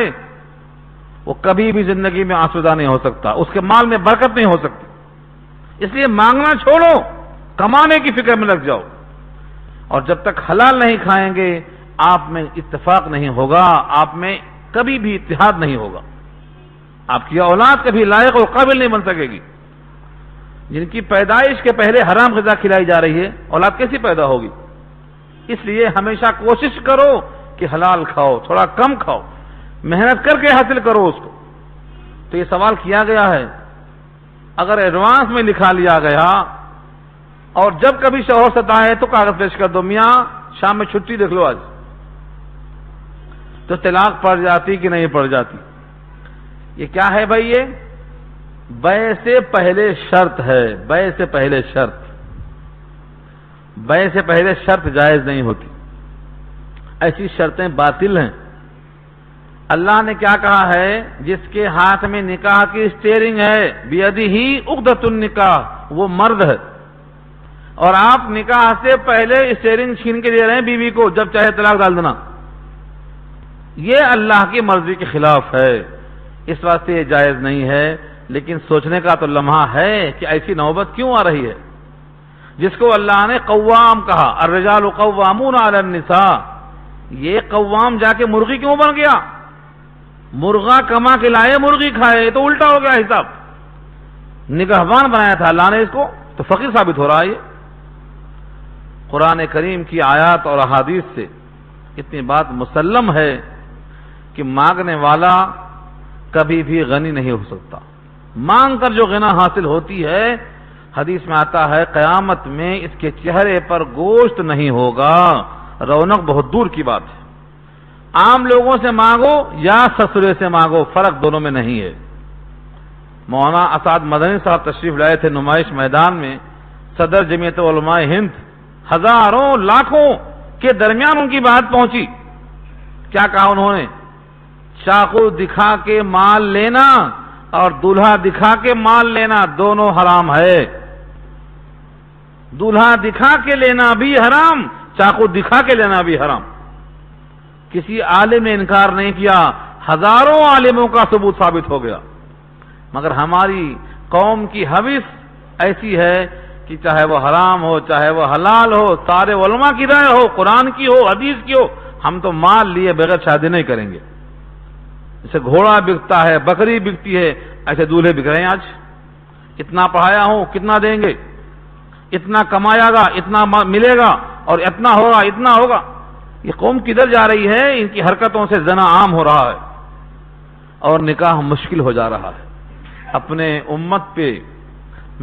وہ کبھی بھی زندگی میں آسودہ نہیں ہو سکتا، اس کے مال میں برکت نہیں ہو سکتی. اس لیے مانگنا چھوڑو، کمانے کی فکر میں لگ جاؤ، اور جب تک حلال نہیں کھائیں گے آپ میں اتفاق نہیں ہوگا، آپ میں کبھی بھی اتحاد نہیں ہوگا، آپ کی اولاد کبھی لائق و قابل نہیں بن سکے گی۔ جن کی پیدائش کے پہلے حرام غذا کھلائی جا رہی ہے، اولاد کیسی پیدا ہوگی؟ اس لیے ہمیشہ کوشش کرو کہ حلال کھاؤ، تھوڑا کم کھاؤ، محنت کر کے حاصل کرو اس کو۔ تو یہ سوال کیا گیا ہے، اگر ایڈوانس میں لکھا لیا گیا اور جب کبھی شوہر ستائے تو کاغذ پیش کر دو، میاں شام میں چھٹی دیکھ لو آج، تو طلاق پڑ جاتی کہ نہیں پڑ جاتی؟ یہ کیا ہے بھائی؟ یہ بیع سے پہلے شرط ہے، بیع سے پہلے شرط، بیع سے پہلے شرط جائز نہیں ہوتی، ایسی شرطیں باطل ہیں۔ اللہ نے کیا کہا ہے؟ جس کے ہاتھ میں نکاح کی اسٹیئرنگ ہے، بیدہ عقدۃ النکاح، وہ مرد ہے، اور آپ نکاح سے پہلے اسٹیئرنگ چھین کے دے رہے ہیں بیوی کو، جب چاہے طلاق ڈال دینا، یہ اللہ کی مرضی کے خلاف ہے، اس واسطے یہ جائز نہیں ہے۔ لیکن سوچنے کا تو لمحہ ہے کہ ایسی نوبت کیوں آ رہی ہے؟ جس کو اللہ نے قوام کہا، الرجال قوامون علی النساء، یہ قوام جا کے مرغی کیوں بن گیا؟ مرغا کما کے لائے، مرغی کھائے، تو الٹا ہو گیا حساب۔ نگہبان بنایا تھا اللہ نے اس کو، تو فقیر ثابت ہو رہا ہے۔ یہ قرآن کریم کی آیات اور احادیث سے اتنی بات مسلم ہے کہ مانگنے والا کبھی بھی غنی نہیں ہو سکتا۔ مانگ کر جو غنا حاصل ہوتی ہے، حدیث میں آتا ہے قیامت میں اس کے چہرے پر گوشت نہیں ہوگا، رونق بہت دور کی بات ہے۔ عام لوگوں سے مانگو یا سسرے سے مانگو، فرق دونوں میں نہیں ہے۔ مولانا اسعد مدنی صاحب تشریف لائے تھے نمائش میدان میں، صدر جمعیت علماء ہند، ہزاروں لاکھوں کے درمیان ان کی بات پہنچی۔ کیا کہا انہوں نے؟ چاقو دکھا کے مال لینا اور دولہا دکھا کے مال لینا دونوں حرام ہے۔ دولہا دکھا کے لینا بھی حرام، چاقو دکھا کے لینا بھی حرام۔ کسی عالم نے انکار نہیں کیا، ہزاروں عالموں کا ثبوت ثابت ہو گیا، مگر ہماری قوم کی حوث ایسی ہے کہ چاہے وہ حرام ہو چاہے وہ حلال ہو، سارے علماء کی رائے ہو، قرآن کی ہو، حدیث کی ہو، ہم تو مال لیے بغیر شادی نہیں کریں گے۔ جیسے گھوڑا بکتا ہے، بکری بکتی ہے، ایسے دولہے بک رہے ہیں آج۔ اتنا پڑھایا ہوں، کتنا دیں گے، اتنا کمایا گا، اتنا ملے گا، اور اتنا ہوگا، اتنا ہوگا۔ یہ قوم کدھر جا رہی ہے؟ ان کی حرکتوں سے زنا عام ہو رہا ہے اور نکاح مشکل ہو جا رہا ہے۔ اپنے امت پہ،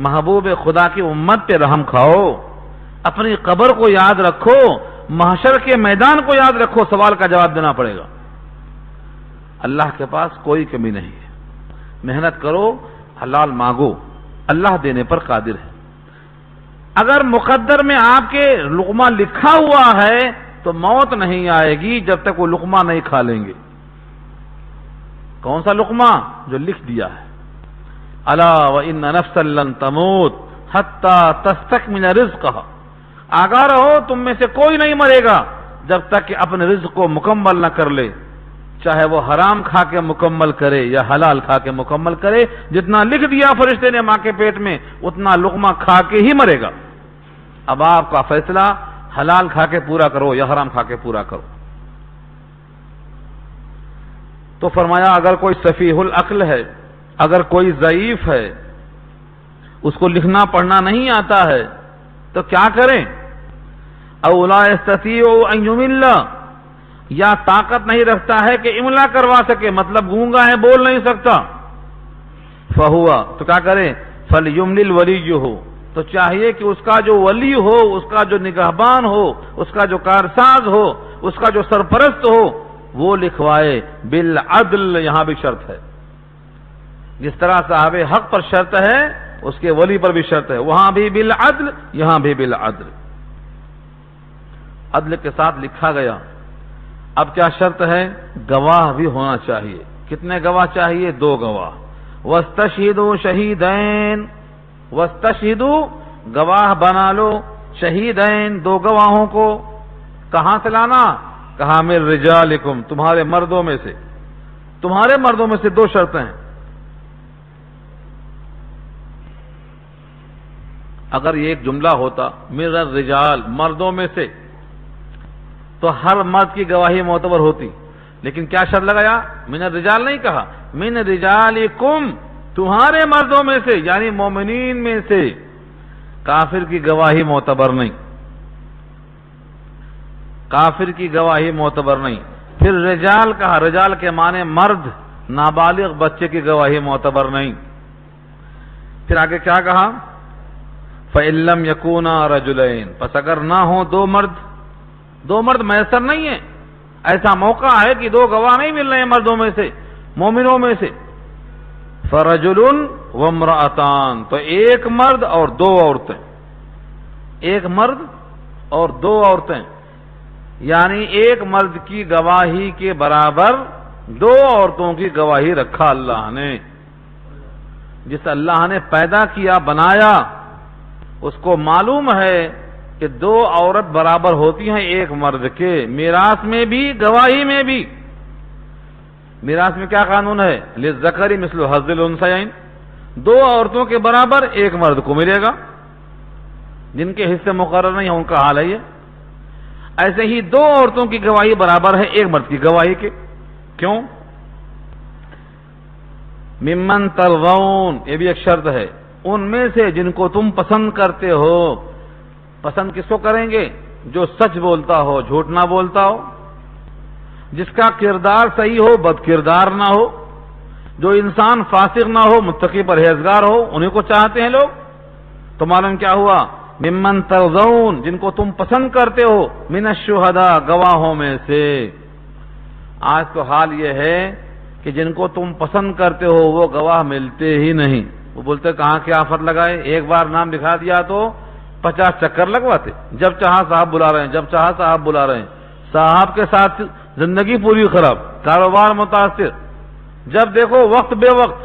محبوب خدا کی امت پہ رحم کھاؤ، اپنی قبر کو یاد رکھو، محشر کے میدان کو یاد رکھو، سوال کا جواب دینا پڑے گا۔ اللہ کے پاس کوئی کمی نہیں ہے، محنت کرو، حلال مانگو، اللہ دینے پر قادر ہے۔ اگر مقدر میں آپ کے لقمہ لکھا ہوا ہے تو موت نہیں آئے گی جب تک وہ لقمہ نہیں کھا لیں گے۔ کون سا لقمہ؟ جو لکھ دیا ہے، الا وان نفسا لن تموت حتی تستکمل رزقها، آگاہ رہو تم میں سے کوئی نہیں مرے گا جب تک کہ اپنے رزق کو مکمل نہ کر لے، چاہے وہ حرام کھا کے مکمل کرے یا حلال کھا کے مکمل کرے، جتنا لکھ دیا فرشتے نے ماں کے پیٹ میں اتنا لقمہ کھا کے ہی مرے گا۔ اب آپ کا فیصلہ حلال کھا کے پورا کرو یا حرام کھا کے پورا کرو۔ تو فرمایا اگر کوئی سفیہ العقل ہے، اگر کوئی ضعیف ہے، اس کو لکھنا پڑھنا نہیں آتا ہے تو کیا کریں؟ او لا یستطیع ان یمل، یا طاقت نہیں رکھتا ہے کہ املا کروا سکے، مطلب گونگا ہے، بول نہیں سکتا، فہوا، تو کیا کریں؟ فلیملل ولیہ، تو چاہیے کہ اس کا جو ولی ہو، اس کا جو نگہبان ہو، اس کا جو کارساز ہو، اس کا جو سرپرست ہو، وہ لکھوائے بالعدل۔ یہاں بھی شرط ہے، جس طرح صاحب حق پر شرط ہے اس کے ولی پر بھی شرط ہے، وہاں بھی بالعدل، یہاں بھی بالعدل، عدل کے ساتھ لکھا گیا۔ اب کیا شرط ہے؟ گواہ بھی ہونا چاہیے۔ کتنے گواہ چاہیے؟ 2 گواہ۔ واستشہدوا شہیدین، واستشہدوا، گواہ بنا لو، شہیدین، 2 گواہوں کو۔ کہاں سے لانا؟ کہا من رجالکم، تمہارے مردوں میں سے، تمہارے مردوں میں سے 2 شرطیں ہیں۔ اگر یہ ایک جملہ ہوتا من الرجال، مردوں میں سے، تو ہر مرد کی گواہی معتبر ہوتی، لیکن کیا شرط لگایا؟ من الرجال نہیں کہا، من رجالکم، تمہارے مردوں میں سے، یعنی مومنین میں سے کافر کی گواہی معتبر نہیں، کافر کی گواہی معتبر نہیں۔ پھر رجال کہا، رجال کے معنی مرد، نابالغ بچے کی گواہی معتبر نہیں۔ پھر آگے کیا کہا؟ فَإِن لَّمْ يَكُونَا رَجُلَيْنِ، پس اگر نہ ہوں دو مرد میسر نہیں ہے، ایسا موقع ہے کہ دو گواہ نہیں مل رہے ہیں مردوں میں سے، مومنوں میں سے، فَرَجُلٌ وَامْرَأَتَانِ، تو ایک مرد اور دو عورتیں، ایک مرد اور دو عورتیں، یعنی ایک مرد کی گواہی کے برابر دو عورتوں کی گواہی رکھا اللہ نے۔ جس اللہ نے پیدا کیا، بنایا، اس کو معلوم ہے کہ دو عورت برابر ہوتی ہیں ایک مرد کے، میراث میں بھی، گواہی میں بھی۔ میراث میں کیا قانون ہے؟ للذکر مثل حظ الانثیین، دو عورتوں کے برابر ایک مرد کو ملے گا، جن کے حصے مقرر نہیں ہیں ان کا حال ہے یہ۔ ایسے ہی دو عورتوں کی گواہی برابر ہے ایک مرد کی گواہی کے۔ کیوں؟ ممن ترضون، یہ بھی ایک شرط ہے، ان میں سے جن کو تم پسند کرتے ہو۔ پسند کس کو کریں گے؟ جو سچ بولتا ہو، جھوٹ نہ بولتا ہو، جس کا کردار صحیح ہو، بد کردار نہ ہو، جو انسان فاسق نہ ہو، متقی پرہیزگار ہو، انہیں کو چاہتے ہیں لوگ۔ تو معلوم کیا ہوا؟ ممن ترضون، جن کو تم پسند کرتے ہو، من الشہداء، گواہوں میں سے۔ آج تو حال یہ ہے کہ جن کو تم پسند کرتے ہو وہ گواہ ملتے ہی نہیں۔ وہ بولتے کہاں کی آفت لگائے، ایک بار نام لکھا دیا تو 50 چکر لگواتے، جب چاہا صاحب بلا رہے ہیں، جب چاہا صاحب بلا رہے ہیں، صاحب کے ساتھ زندگی پوری خراب، کاروبار متاثر، جب دیکھو وقت بے وقت۔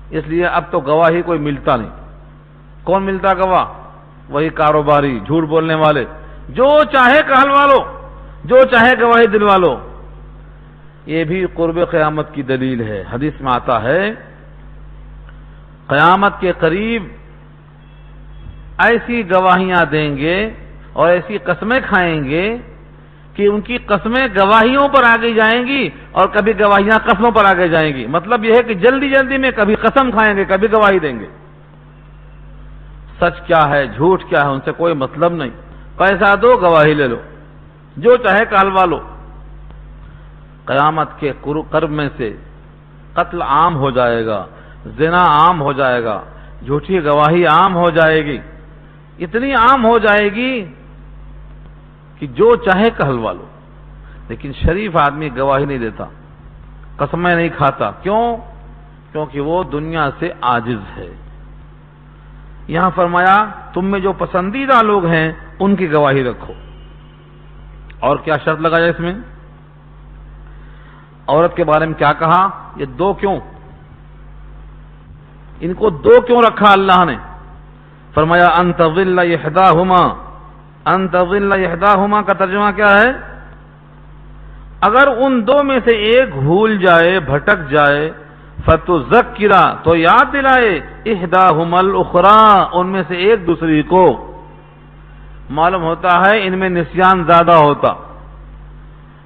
اس لیے اب تو گواہی کوئی ملتا نہیں۔ کون ملتا گواہ؟ وہی کاروباری، جھوٹ بولنے والے، جو چاہے کہلوا لو، جو چاہے گواہی دلوا لو۔ یہ بھی قرب قیامت کی دلیل ہے۔ حدیث میں آتا ہے قیامت کے قریب ایسی گواہیاں دیں گے اور ایسی قسمیں کھائیں گے کہ ان کی قسمیں گواہیوں پر آگے جائیں گی اور کبھی گواہیاں قسموں پر آگے جائیں گی۔ مطلب یہ ہے کہ جلدی جلدی میں کبھی قسم کھائیں گے، کبھی گواہی دیں گے۔ سچ کیا ہے، جھوٹ کیا ہے، ان سے کوئی مطلب نہیں۔ پیسہ دو، گواہی لے لو، جو چاہے کہلوا لو۔ قیامت کے قرب میں سے قتل عام ہو جائے گا، زنا عام ہو جائے گا، جھوٹی گواہی عام ہو جائے گی، اتنی عام ہو جائے گی کہ جو چاہے کہلوا لو۔ لیکن شریف آدمی گواہی نہیں دیتا، قسمیں نہیں کھاتا۔ کیوں؟ کیونکہ وہ دنیا سے عاجز ہے۔ یہاں فرمایا تم میں جو پسندیدہ لوگ ہیں ان کی گواہی رکھو۔ اور کیا شرط لگایا اس میں؟ عورت کے بارے میں کیا کہا؟ یہ دو کیوں؟ ان کو دو کیوں رکھا اللہ نے؟ فرمایا ان تضل احداہما، ان تضل احداہما کا ترجمہ کیا ہے؟ اگر ان دو میں سے ایک بھول جائے، بھٹک جائے، فتذکرا، تو یاد دلائے، احداہما الاخری، ان میں سے ایک دوسری کو۔ معلوم ہوتا ہے ان میں نسیان زیادہ ہوتا۔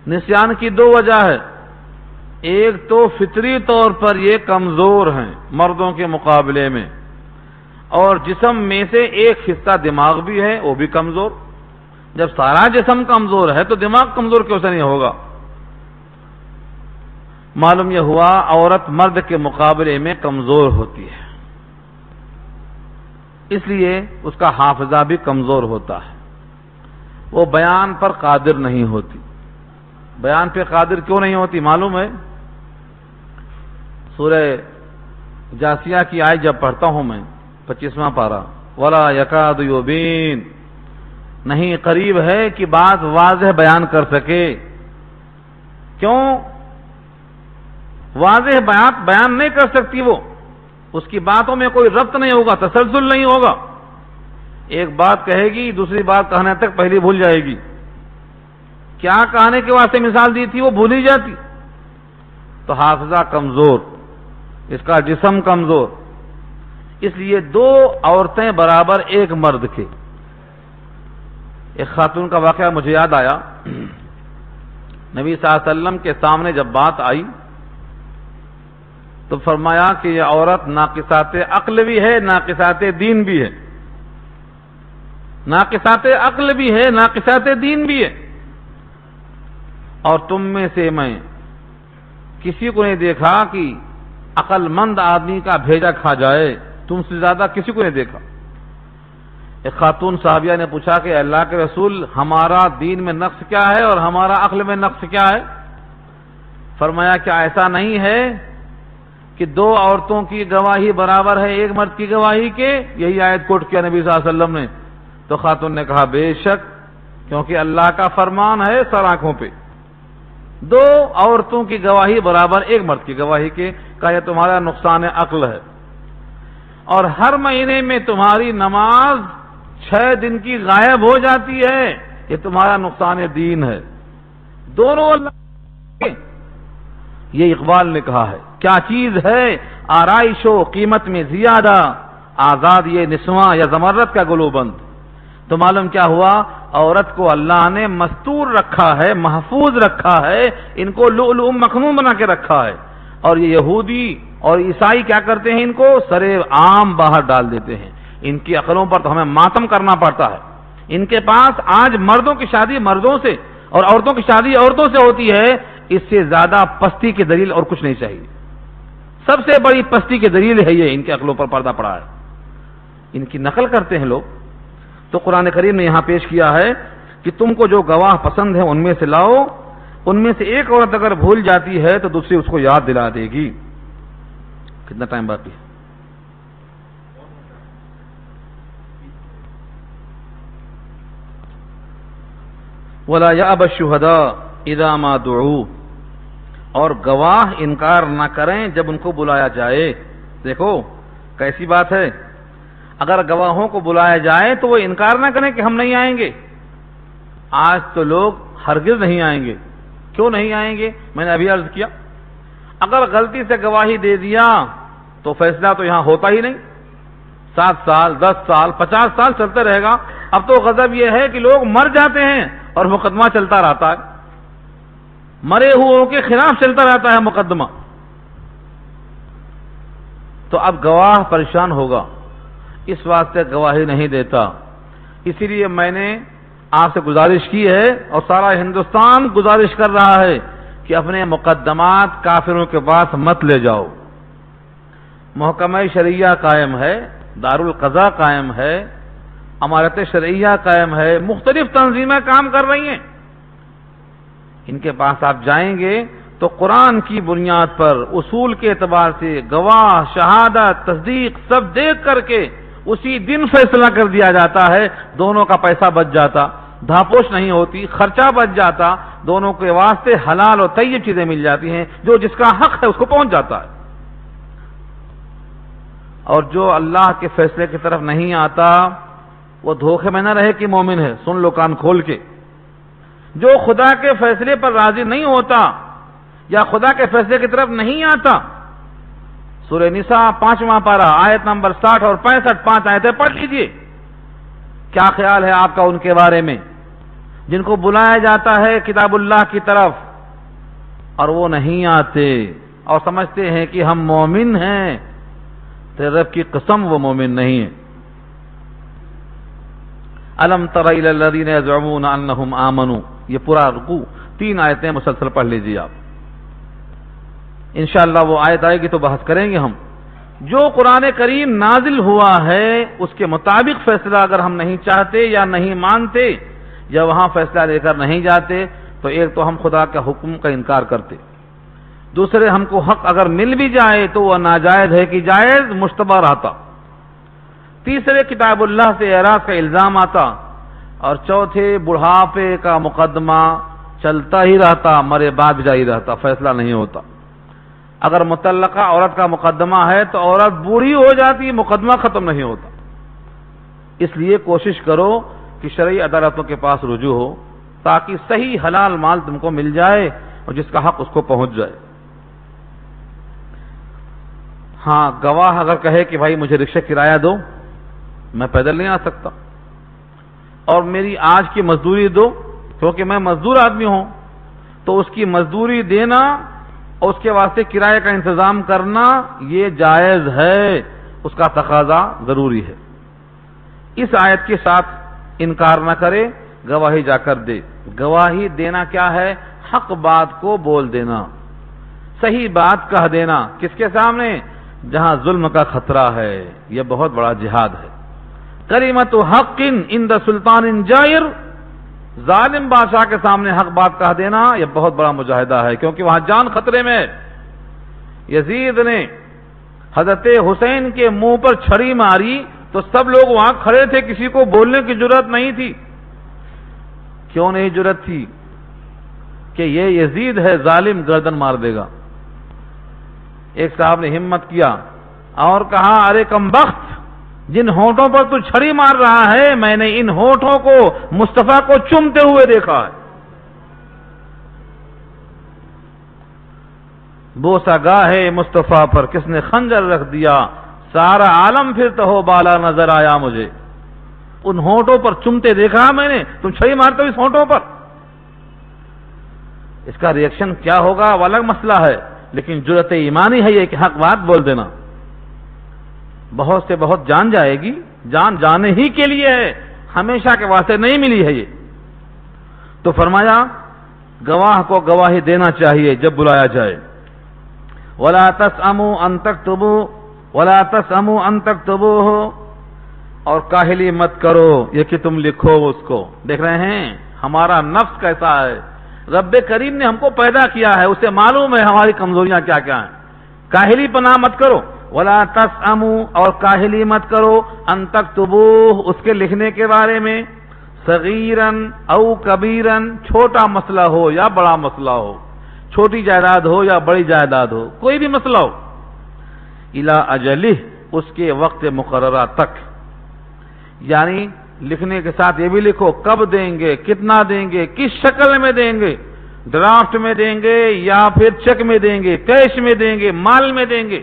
نسیان کی دو وجہ ہے، ایک تو فطری طور پر یہ کمزور ہیں مردوں کے مقابلے میں، اور جسم میں سے ایک حصہ دماغ بھی ہے، وہ بھی کمزور۔ جب سارا جسم کمزور ہے تو دماغ کمزور کیوں سے نہیں ہوگا؟ معلوم یہ ہوا عورت مرد کے مقابلے میں کمزور ہوتی ہے، اس لیے اس کا حافظہ بھی کمزور ہوتا ہے، وہ بیان پر قادر نہیں ہوتی۔ بیان پہ قادر کیوں نہیں ہوتی معلوم ہے؟ سورہ جاسیہ کی آیت جب پڑھتا ہوں میں 25واں پارہ، وَلَا يَكَادُ يُبِينُ، نہیں قریب ہے کہ بات واضح بیان کر سکے۔ کیوں؟ واضح بات بیان نہیں کر سکتی وہ، اس کی باتوں میں کوئی ربط نہیں ہوگا، تسلسل نہیں ہوگا۔ ایک بات کہے گی، دوسری بات کہنے تک پہلی بھول جائے گی۔ کیا کہنے کے واسطے مثال دی تھی وہ بھول ہی جاتی۔ تو حافظہ کمزور، اس کا جسم کمزور، اس لیے 2 عورتیں برابر 1 مرد کے. ایک خاتون کا واقعہ مجھے یاد آیا. نبی صلی اللہ علیہ وسلم کے سامنے جب بات آئی تو فرمایا کہ یہ عورت ناقصات عقل بھی ہے، ناقصات دین بھی ہے. ناقصات عقل بھی ہے، ناقصات دین بھی ہے. اور تم میں سے میں کسی کو نہیں دیکھا کہ عقل مند آدمی کا بھیجا کھا جائے، تم سے زیادہ کسی کو نہیں دیکھا. ایک خاتون صحابیہ نے پوچھا کہ اللہ کے رسول، ہمارا دین میں نقص کیا ہے اور ہمارا عقل میں نقص کیا ہے؟ فرمایا کیا ایسا نہیں ہے کہ 2 عورتوں کی گواہی برابر ہے 1 مرد کی گواہی کے؟ یہی آیت کوٹ کیا نبی صلی اللہ علیہ وسلم نے. تو خاتون نے کہا بے شک، کیونکہ اللہ کا فرمان ہے سر آنکھوں پہ، 2 عورتوں کی گواہی برابر 1 مرد کی گواہی کے. کہا یہ تمہارا نقصان عقل ہے. اور ہر مہینے میں تمہاری نماز 6 دن کی غائب ہو جاتی ہے، یہ تمہارا نقصان دین ہے. دونوں اللہ، یہ اقبال نے کہا ہے. کیا چیز ہے آرائش و قیمت میں زیادہ، آزاد یہ نسواں یا زمرد کا گلو بند. تو معلوم کیا ہوا، عورت کو اللہ نے مستور رکھا ہے، محفوظ رکھا ہے، ان کو لؤلؤ مکنون بنا کے رکھا ہے. اور یہ یہودی اور عیسائی کیا کرتے ہیں، ان کو سرے عام باہر ڈال دیتے ہیں. ان کی عقلوں پر تو ہمیں ماتم کرنا پڑتا ہے. ان کے پاس آج مردوں کی شادی مردوں سے اور عورتوں کی شادی عورتوں سے ہوتی ہے. اس سے زیادہ پستی کی دلیل اور کچھ نہیں چاہیے. سب سے بڑی پستی کی دلیل ہے یہ، ان کے عقلوں پر پردہ پڑا ہے. ان کی نقل کرتے ہیں لوگ. تو قرآن کریم نے یہاں پیش کیا ہے کہ تم کو جو گواہ پسند ہے ان میں سے لاؤ. ان میں سے ایک عورت اگر بھول جاتی ہے تو دوسری اس کو یاد دلا دے گی. کتنا ٹائم باقی ہے؟ وَلَا يَأْبَ الشُّهَدَاءُ إِذَا مَا دُعُوا، اور گواہ انکار نہ کریں جب ان کو بلایا جائے. دیکھو کیسی بات ہے، اگر گواہوں کو بلایا جائے تو وہ انکار نہ کریں کہ ہم نہیں آئیں گے. آج تو لوگ ہرگز نہیں آئیں گے. کیوں نہیں آئیں گے؟ میں نے ابھی عرض کیا، اگر غلطی سے گواہی دے دیا تو فیصلہ تو یہاں ہوتا ہی نہیں. 7 سال 10 سال 50 سال چلتے رہے گا. اب تو غضب یہ ہے کہ لوگ مر جاتے ہیں اور مقدمہ چلتا رہتا ہے، مرے ہوئوں کے خلاف چلتا رہتا ہے مقدمہ. تو اب گواہ پریشان ہوگا، اس واسطے گواہی نہیں دیتا. اسی لیے میں نے آپ سے گزارش کی ہے اور سارا ہندوستان گزارش کر رہا ہے کہ اپنے مقدمات کافروں کے پاس مت لے جاؤ. محکمہ شرعیہ قائم ہے، دارالقضاء قائم ہے، امارت شرعیہ قائم ہے، مختلف تنظیمیں کام کر رہی ہیں. ان کے پاس آپ جائیں گے تو قرآن کی بنیاد پر اصول کے اعتبار سے گواہ، شہادت، تصدیق سب دیکھ کر کے اسی دن فیصلہ کر دیا جاتا ہے. دونوں کا پیسہ بچ جاتا، دھاپوش نہیں ہوتی، خرچہ بچ جاتا، دونوں کے واسطے حلال اور طیب چیزیں مل جاتی ہیں. جو جس کا حق ہے اس کو پہنچ جاتا ہے. اور جو اللہ کے فیصلے کی طرف نہیں آتا وہ دھوکے میں نہ رہے کہ مومن ہے. سن لو کان کھول کے، جو خدا کے فیصلے پر راضی نہیں ہوتا یا خدا کے فیصلے کی طرف نہیں آتا، سورہ نساء 5واں پارہ آیت نمبر 60 اور 65 5 آیتیں پڑھ لیجئے. کیا خیال ہے آپ کا ان کے بارے میں جن کو بلایا جاتا ہے کتاب اللہ کی طرف اور وہ نہیں آتے اور سمجھتے ہیں کہ ہم مومن ہیں؟ تیرے رب کی قسم وہ مومن نہیں ہے. الم تر الی الذین یزعمون انہم آمنوا، یہ پورا رکوع 3 آیتیں مسلسل پڑھ لیجیے آپ. انشاءاللہ وہ آیت آئے گی تو بحث کریں گے ہم. جو قرآن کریم نازل ہوا ہے اس کے مطابق فیصلہ اگر ہم نہیں چاہتے یا نہیں مانتے یا وہاں فیصلہ لے کر نہیں جاتے تو ایک تو ہم خدا کے حکم کا انکار کرتے، دوسرے ہم کو حق اگر مل بھی جائے تو وہ ناجائز ہے کہ جائز مشتبہ رہتا، تیسرے کتاب اللہ سے اعراض کا الزام آتا، اور چوتھے بڑھاپے کا مقدمہ چلتا ہی رہتا، مرے بعد جاری رہتا، فیصلہ نہیں ہوتا. اگر متعلقہ عورت کا مقدمہ ہے تو عورت بوڑھی ہو جاتی، مقدمہ ختم نہیں ہوتا. اس لیے کوشش کرو کہ شرعی عدالتوں کے پاس رجوع ہو تاکہ صحیح حلال مال تم کو مل جائے اور جس کا حق اس کو پہنچ جائے. ہاں گواہ اگر کہے کہ بھائی مجھے رکشہ کرایہ دو، میں پیدل نہیں آ سکتا، اور میری آج کی مزدوری دو کیونکہ میں مزدور آدمی ہوں، تو اس کی مزدوری دینا اور اس کے واسطے کرایہ کا انتظام کرنا یہ جائز ہے، اس کا تقاضا ضروری ہے۔ اس آیت کے ساتھ انکار نہ کرے، گواہی جا کر دے۔ گواہی دینا کیا ہے؟ حق بات کو بول دینا، صحیح بات کہہ دینا، کس کے سامنے؟ جہاں ظلم کا خطرہ ہے۔ یہ بہت بڑا جہاد ہے۔ کلمۃ حق عند سلطان جائر، ظالم بادشاہ کے سامنے حق بات کہہ دینا یہ بہت بڑا مجاہدہ ہے، کیونکہ وہاں جان خطرے میں ہے۔ یزید نے حضرت حسین کے منہ پر چھری ماری تو سب لوگ وہاں کھڑے تھے، کسی کو بولنے کی جرات نہیں تھی۔ کیوں نہیں جرات تھی؟ کہ یہ یزید ہے، ظالم، گردن مار دے گا۔ ایک صاحب نے ہمت کیا اور کہا، ارے کم بخت، جن ہونٹوں پر تو چھری مار رہا ہے میں نے ان ہونٹوں کو مصطفیٰ کو چومتے ہوئے دیکھا ہے۔ بوسہ گاہے مصطفیٰ پر کس نے خنجر رکھ دیا، سارا عالم پھر تو ہو بالا نظر آیا مجھے۔ ان ہونٹوں پر چومتے دیکھا میں نے، تم چھری مارتے ہو اس ہونٹوں پر۔ اس کا ریئیکشن کیا ہوگا وہ الگ مسئلہ ہے، لیکن جرأت ایمانی ہے یہ کہ حق بات بول دینا۔ بہت سے بہت جان جائے گی، جان جانے ہی کے لیے ہے، ہمیشہ کے واسطے نہیں ملی ہے یہ۔ تو فرمایا گواہ کو گواہی دینا چاہیے جب بلایا جائے۔ وَلَا تَسْأَمُوا أَن تَكْتُبُوا وَلَا تَسْأَمُوا أَن تَكْتُبُوهُ، اور کاہلی مت کرو یہ کہ تم لکھو اس کو۔ دیکھ رہے ہیں ہمارا نفس کیسا ہے؟ رب کریم نے ہم کو پیدا کیا ہے، اسے معلوم ہے ہماری کمزوریاں کیا کیا ہیں۔ کاہلی پناہ مت کرو۔ وَلَا تَسْأَمُوا، اور کاہلی مت کرو، أَن تَكْتُبُوهُ، اس کے لکھنے کے بارے میں، صغیراً او کبیراً، چھوٹا مسئلہ ہو یا بڑا مسئلہ ہو، چھوٹی جائیداد ہو یا بڑی جائیداد ہو، کوئی بھی مسئلہ ہو، اِلَىٰ أَجَلِهِ، اس کے وقت مقررہ تک۔ یعنی لکھنے کے ساتھ یہ بھی لکھو کب دیں گے، کتنا دیں گے، کس شکل میں دیں گے، ڈرافٹ میں دیں گے یا پھر چیک میں دیں گے، کیش میں دیں گے، مال میں دیں گے،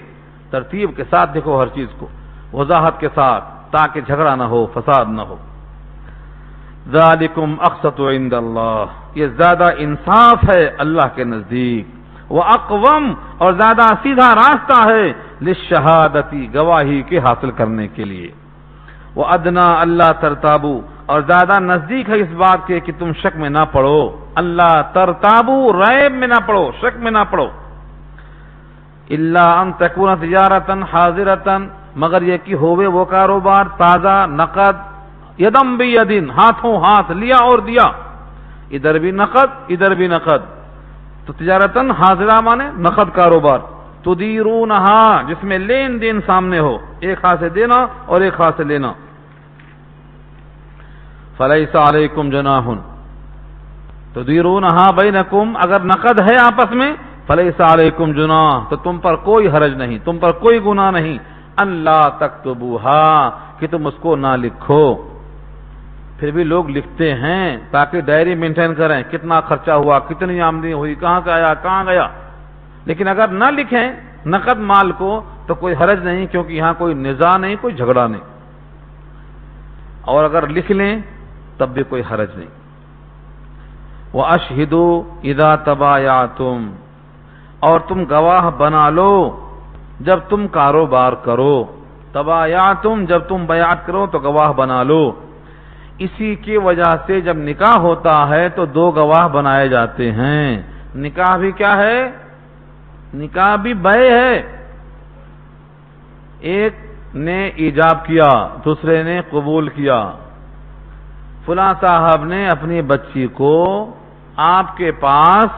ترتیب کے ساتھ دیکھو ہر چیز کو، وضاحت کے ساتھ، تاکہ جھگڑا نہ ہو، فساد نہ ہو۔ ذالکم اقسط عند اللہ، یہ زیادہ انصاف ہے اللہ کے نزدیک، وَأَقْوَمُ، اور زیادہ سیدھا راستہ ہے، لِلشَّهَادَةِ، گواہی کے حاصل کرنے کے لیے، وَأَدْنَا أَلَّا تَرْتَابُوا، اور زیادہ نزدیک ہے اس بات کے کہ تم شک میں نہ پڑو، اللہ ترتابوا، ریب میں نہ پڑو، شک میں نہ پڑو، إِلَّا أَن تَكُونَ تِجَارَةً حَاضِرَةً، مگر یہ کہ ہوئے وہ کاروبار تازہ، نقد، یدم بیدن، ہاتھوں ہاتھ، لیا اور دیا، ادھر بھی نقد ادھر بھی نقد، تو تجارتاً حاضرہ مانے نقد کاروبار، تدیرونہا، جس میں لین دین سامنے ہو، ایک ہاتھ سے دینا اور ایک ہاتھ سے لینا۔ فلیس علیکم جناح، تدیرونہا بینکم، اگر نقد ہے آپس میں، فلیس علیکم جناح، تو تم پر کوئی حرج نہیں، تم پر کوئی گناہ نہیں، اللہ تکتبوہا، کہ تم اس کو نہ لکھو۔ پھر بھی لوگ لکھتے ہیں تاکہ ڈائری مینٹین کریں، کتنا خرچہ ہوا، کتنی آمدنی ہوئی، کہاں سے آیا، کہاں گیا، لیکن اگر نہ لکھیں نقد مال کو تو کوئی حرج نہیں، کیونکہ یہاں کوئی نزاع نہیں، کوئی جھگڑا نہیں، اور اگر لکھ لیں تب بھی کوئی حرج نہیں۔ وَأَشْهِدُوا إِذَا تَبَايَعْتُمْ، اور تم گواہ بنا لو جب تم کاروبار کرو، تبایعتم، جب تم بیعت کرو تو گواہ بنا لو۔ اسی کی وجہ سے جب نکاح ہوتا ہے تو دو گواہ بنائے جاتے ہیں۔ نکاح بھی کیا ہے؟ نکاح بھی بے ہے، ایک نے ایجاب کیا، دوسرے نے قبول کیا۔ فلاں صاحب نے اپنی بچی کو آپ کے پاس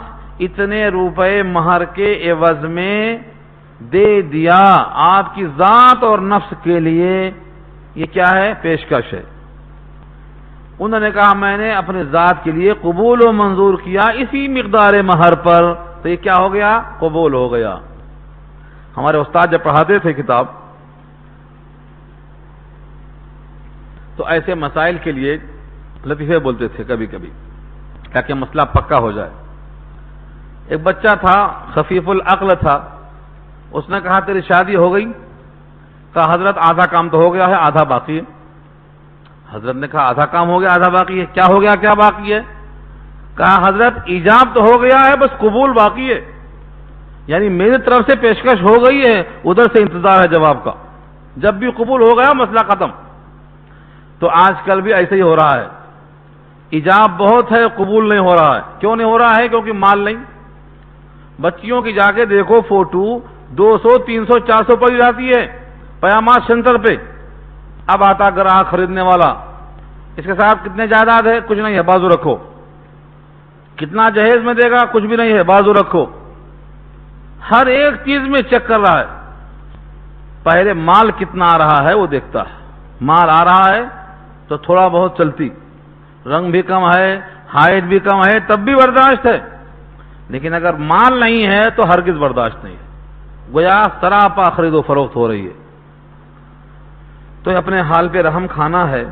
اتنے روپے مہر کے عوض میں دے دیا، آپ کی ذات اور نفس کے لیے، یہ کیا ہے؟ پیشکش ہے۔ انہوں نے کہا میں نے اپنی ذات کے لیے قبول و منظور کیا اسی مقدار مہر پر، تو یہ کیا ہو گیا؟ قبول ہو گیا۔ ہمارے استاد جب پڑھاتے تھے کتاب تو ایسے مسائل کے لیے لطیفے بولتے تھے کبھی کبھی تاکہ مسئلہ پکا ہو جائے۔ ایک بچہ تھا، خفیف العقل تھا، اس نے کہا تیری شادی ہو گئی؟ کہا حضرت آدھا کام تو ہو گیا ہے، آدھا باقی ہے۔ حضرت نے کہا آدھا کام ہو گیا آدھا باقی ہے، کیا ہو گیا کیا باقی ہے؟ کہا حضرت ایجاب تو ہو گیا ہے، بس قبول باقی ہے، یعنی میری طرف سے پیشکش ہو گئی ہے، ادھر سے انتظار ہے جواب کا، جب بھی قبول ہو گیا مسئلہ ختم۔ تو آج کل بھی ایسے ہی ہو رہا ہے، ایجاب بہت ہے قبول نہیں ہو رہا ہے۔ کیوں نہیں ہو رہا ہے؟ کیونکہ مال نہیں۔ بچیوں کی جا کے دیکھو فوٹو 200 300 400 پڑی جاتی ہے پیامات سینٹر پہ، اب آتا گراہک خریدنے والا، اس کے ساتھ کتنے جائیداد ہے؟ کچھ نہیں ہے، بازو رکھو۔ کتنا جہیز میں دے گا؟ کچھ بھی نہیں ہے، بازو رکھو۔ ہر ایک چیز میں چیک کر رہا ہے، پہلے مال کتنا آ رہا ہے وہ دیکھتا ہے۔ مال آ رہا ہے تو تھوڑا بہت چلتی، رنگ بھی کم ہے، ہائٹ بھی کم ہے، تب بھی برداشت ہے، لیکن اگر مال نہیں ہے تو ہرگز برداشت نہیں ہے، گویا سراپا خرید و فروخت ہو رہی ہے۔ تو اپنے حال پہ رحم کھانا ہے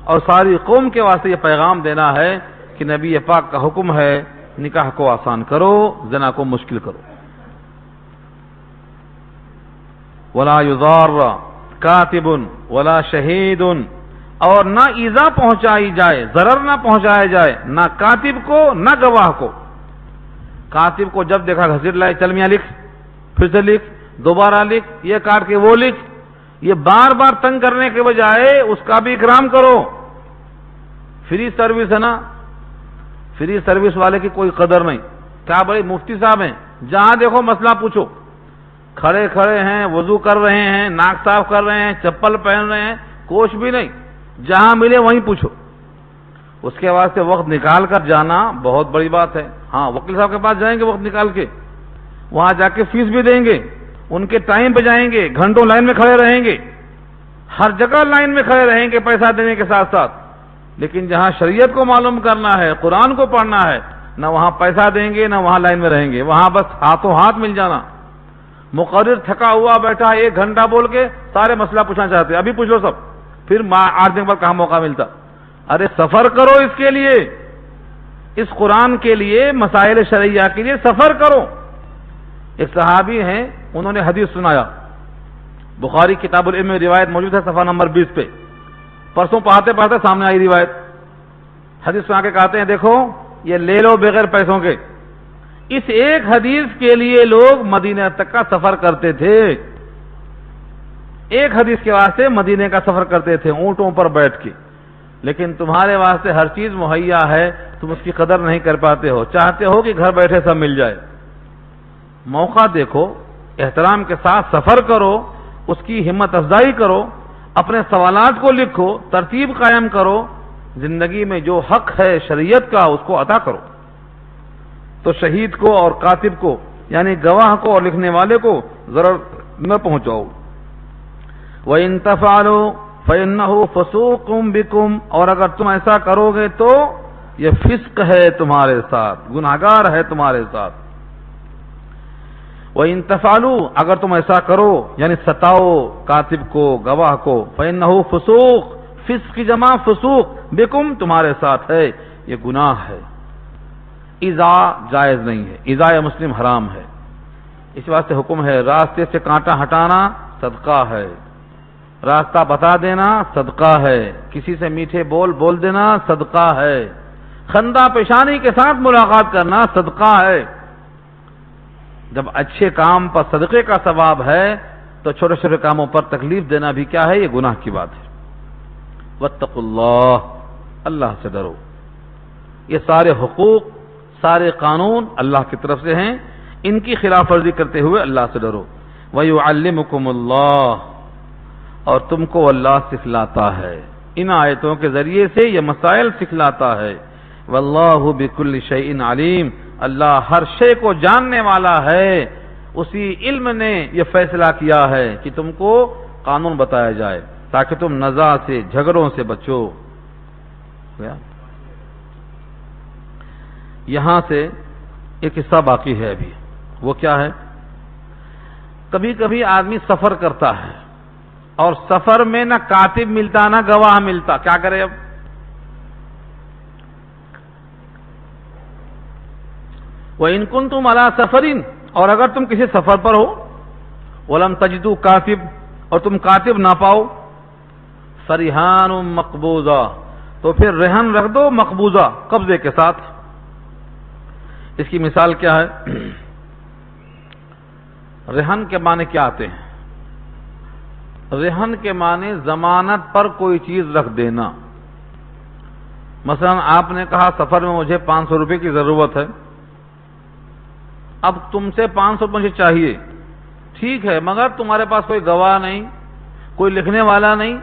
اور ساری قوم کے واسطے یہ پیغام دینا ہے کہ نبی پاک کا حکم ہے نکاح کو آسان کرو، زنا کو مشکل کرو۔ ولا یضار کاتب ولا شہید، اور نہ ایذا پہنچائی جائے، ضرر نہ پہنچایا جائے، نہ کاتب کو نہ گواہ کو۔ کاتب کو جب دیکھا گھسیٹ لائے، چل میاں لکھ، پھر سے لکھ، دوبارہ لکھ، یہ کاٹ کے وہ لکھ، یہ بار بار تنگ کرنے کے بجائے اس کا بھی اکرام کرو۔ فری سروس ہے نا، فری سروس والے کی کوئی قدر نہیں۔ کیا بڑے مفتی صاحب ہیں، جہاں دیکھو مسئلہ پوچھو، کھڑے کھڑے ہیں، وضو کر رہے ہیں، ناک صاف کر رہے ہیں، چپل پہن رہے ہیں، کوش بھی نہیں، جہاں ملے وہیں پوچھو۔ اس کے واسطے وقت نکال کر جانا بہت بڑی بات ہے۔ ہاں وکیل صاحب کے پاس جائیں گے وقت نکال کے، وہاں جا کے فیس بھی دیں گے، ان کے ٹائم پہ جائیں گے، گھنٹوں لائن میں کھڑے رہیں گے، ہر جگہ لائن میں کھڑے رہیں گے پیسہ دینے کے ساتھ ساتھ، لیکن جہاں شریعت کو معلوم کرنا ہے، قرآن کو پڑھنا ہے، نہ وہاں پیسہ دیں گے نہ وہاں لائن میں رہیں گے، وہاں بس ہاتھوں ہاتھ مل جانا۔ مقرر تھکا ہوا بیٹھا 1 گھنٹہ بول کے سارے مسئلہ پوچھنا چاہتے، ابھی پوچھ لو سب، پھر 8 دن بعد کہاں موقع ملتا؟ ارے سفر کرو اس کے لیے، اس قرآن کے لیے، مسائل شرعیہ کے لیے سفر کرو۔ ایک صحابی ہیں، انہوں نے حدیث سنایا، بخاری کتاب العلم میں روایت موجود ہے صفحہ نمبر 20 پہ، پرسوں پڑھتے پڑھتے سامنے آئی روایت، حدیث سنا کے کہتے ہیں دیکھو یہ لے لو بغیر پیسوں کے۔ اس ایک حدیث کے لیے لوگ مدینہ تک کا سفر کرتے تھے، ایک حدیث کے واسطے مدینے کا سفر کرتے تھے اونٹوں پر بیٹھ کے، لیکن تمہارے واسطے ہر چیز مہیا ہے، تم اس کی قدر نہیں کر پاتے ہو، چاہتے ہو کہ گھر بیٹھے سب مل جائے۔ موقع دیکھو، احترام کے ساتھ سفر کرو، اس کی ہمت افزائی کرو، اپنے سوالات کو لکھو، ترتیب قائم کرو، زندگی میں جو حق ہے شریعت کا اس کو عطا کرو۔ تو شہید کو اور کاتب کو یعنی گواہ کو اور لکھنے والے کو ضرر نہ پہنچاؤ۔ وَإِن تَفْعَلُوا فَإِنَّهُ فُسُوقٌ بِكُمْ، اور اگر تم ایسا کرو گے تو یہ فسق ہے تمہارے ساتھ، گناہگار ہے تمہارے ساتھ۔ وَإِن تَفْعَلُوا، اگر تم ایسا کرو یعنی ستاؤ کاتب کو گواہ کو، فَإِنَّهُ فُسُوق، فسق کی جمع فسوق، بِكُمْ تمہارے ساتھ ہے، یہ گناہ ہے۔ ایذا جائز نہیں ہے، ایذا مسلم حرام ہے، اس واسطے حکم ہے راستے سے کانٹا ہٹانا صدقہ ہے، راستہ بتا دینا صدقہ ہے، کسی سے میٹھے بول دینا صدقہ ہے، خندہ پیشانی کے ساتھ ملاقات کرنا صدقہ ہے۔ جب اچھے کام پر صدقے کا ثواب ہے تو چھوٹے چھوٹے کاموں پر تکلیف دینا بھی کیا ہے؟ یہ گناہ کی بات ہے۔ واتقوا اللہ، اللہ سے ڈرو۔ یہ سارے حقوق، سارے قانون اللہ کی طرف سے ہیں، ان کی خلاف ورزی کرتے ہوئے اللہ سے ڈرو۔ وَيُعَلِّمُكُمُ اللَّهُ، اور تم کو اللہ سکھلاتا ہے، ان آیتوں کے ذریعے سے یہ مسائل سکھلاتا ہے۔ وَاللَّهُ بِكُلِّ شَيْءٍ عَلِيمٌ، اللہ ہر شے کو جاننے والا ہے، اسی علم نے یہ فیصلہ کیا ہے کہ تم کو قانون بتایا جائے تاکہ تم نزاع سے، جھگڑوں سے بچو۔ یہاں سے ایک حصہ باقی ہے ابھی، وہ کیا ہے؟ کبھی کبھی آدمی سفر کرتا ہے اور سفر میں نہ کاتب ملتا نہ گواہ ملتا، کیا کرے اب؟ وَإِن كُنتُمْ عَلَىٰ سَفَرٍ، اور اگر تم کسی سفر پر ہو، ولم تجدوا کاتب، اور تم کاتب نہ پاؤ، فریحان مقبوضہ، تو پھر رہن رکھ دو مقبوضہ، قبضے کے ساتھ۔ اس کی مثال کیا ہے؟ رہن کے معنی کیا آتے ہیں؟ رہن کے معنی ضمانت پر کوئی چیز رکھ دینا۔ مثلا آپ نے کہا سفر میں مجھے 500 روپے کی ضرورت ہے، اب تم سے 500 مجھے چاہیے، ٹھیک ہے، مگر تمہارے پاس کوئی گواہ نہیں، کوئی لکھنے والا نہیں،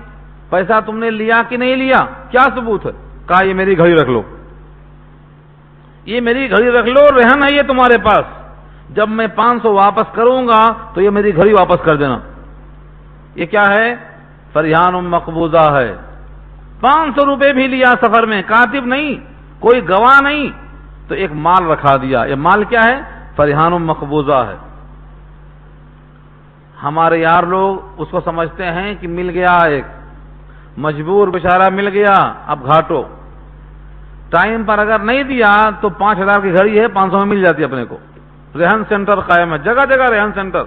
پیسہ تم نے لیا کہ نہیں لیا، کیا ثبوت ہے؟ کہا یہ میری گھڑی رکھ لو، یہ میری گھڑی رکھ لو، رہن ہے یہ تمہارے پاس، جب میں 500 واپس کروں گا تو یہ میری گھڑی واپس کر دینا۔ یہ کیا ہے؟ فریحان مقبوضہ ہے۔ 500 روپے بھی لیا سفر میں، کاتب نہیں، کوئی گواہ نہیں، تو ایک مال رکھا دیا۔ یہ مال کیا ہے؟ فریحان مقبوضہ ہے۔ ہمارے یار لوگ اس کو سمجھتے ہیں کہ مل گیا، ایک مجبور بیچارہ مل گیا، اب گھاٹو، ٹائم پر اگر نہیں دیا تو 5000 کی گھڑی ہے 500 میں مل جاتی اپنے کو۔ رہن سینٹر قائم ہے، جگہ جگہ رہن سینٹر۔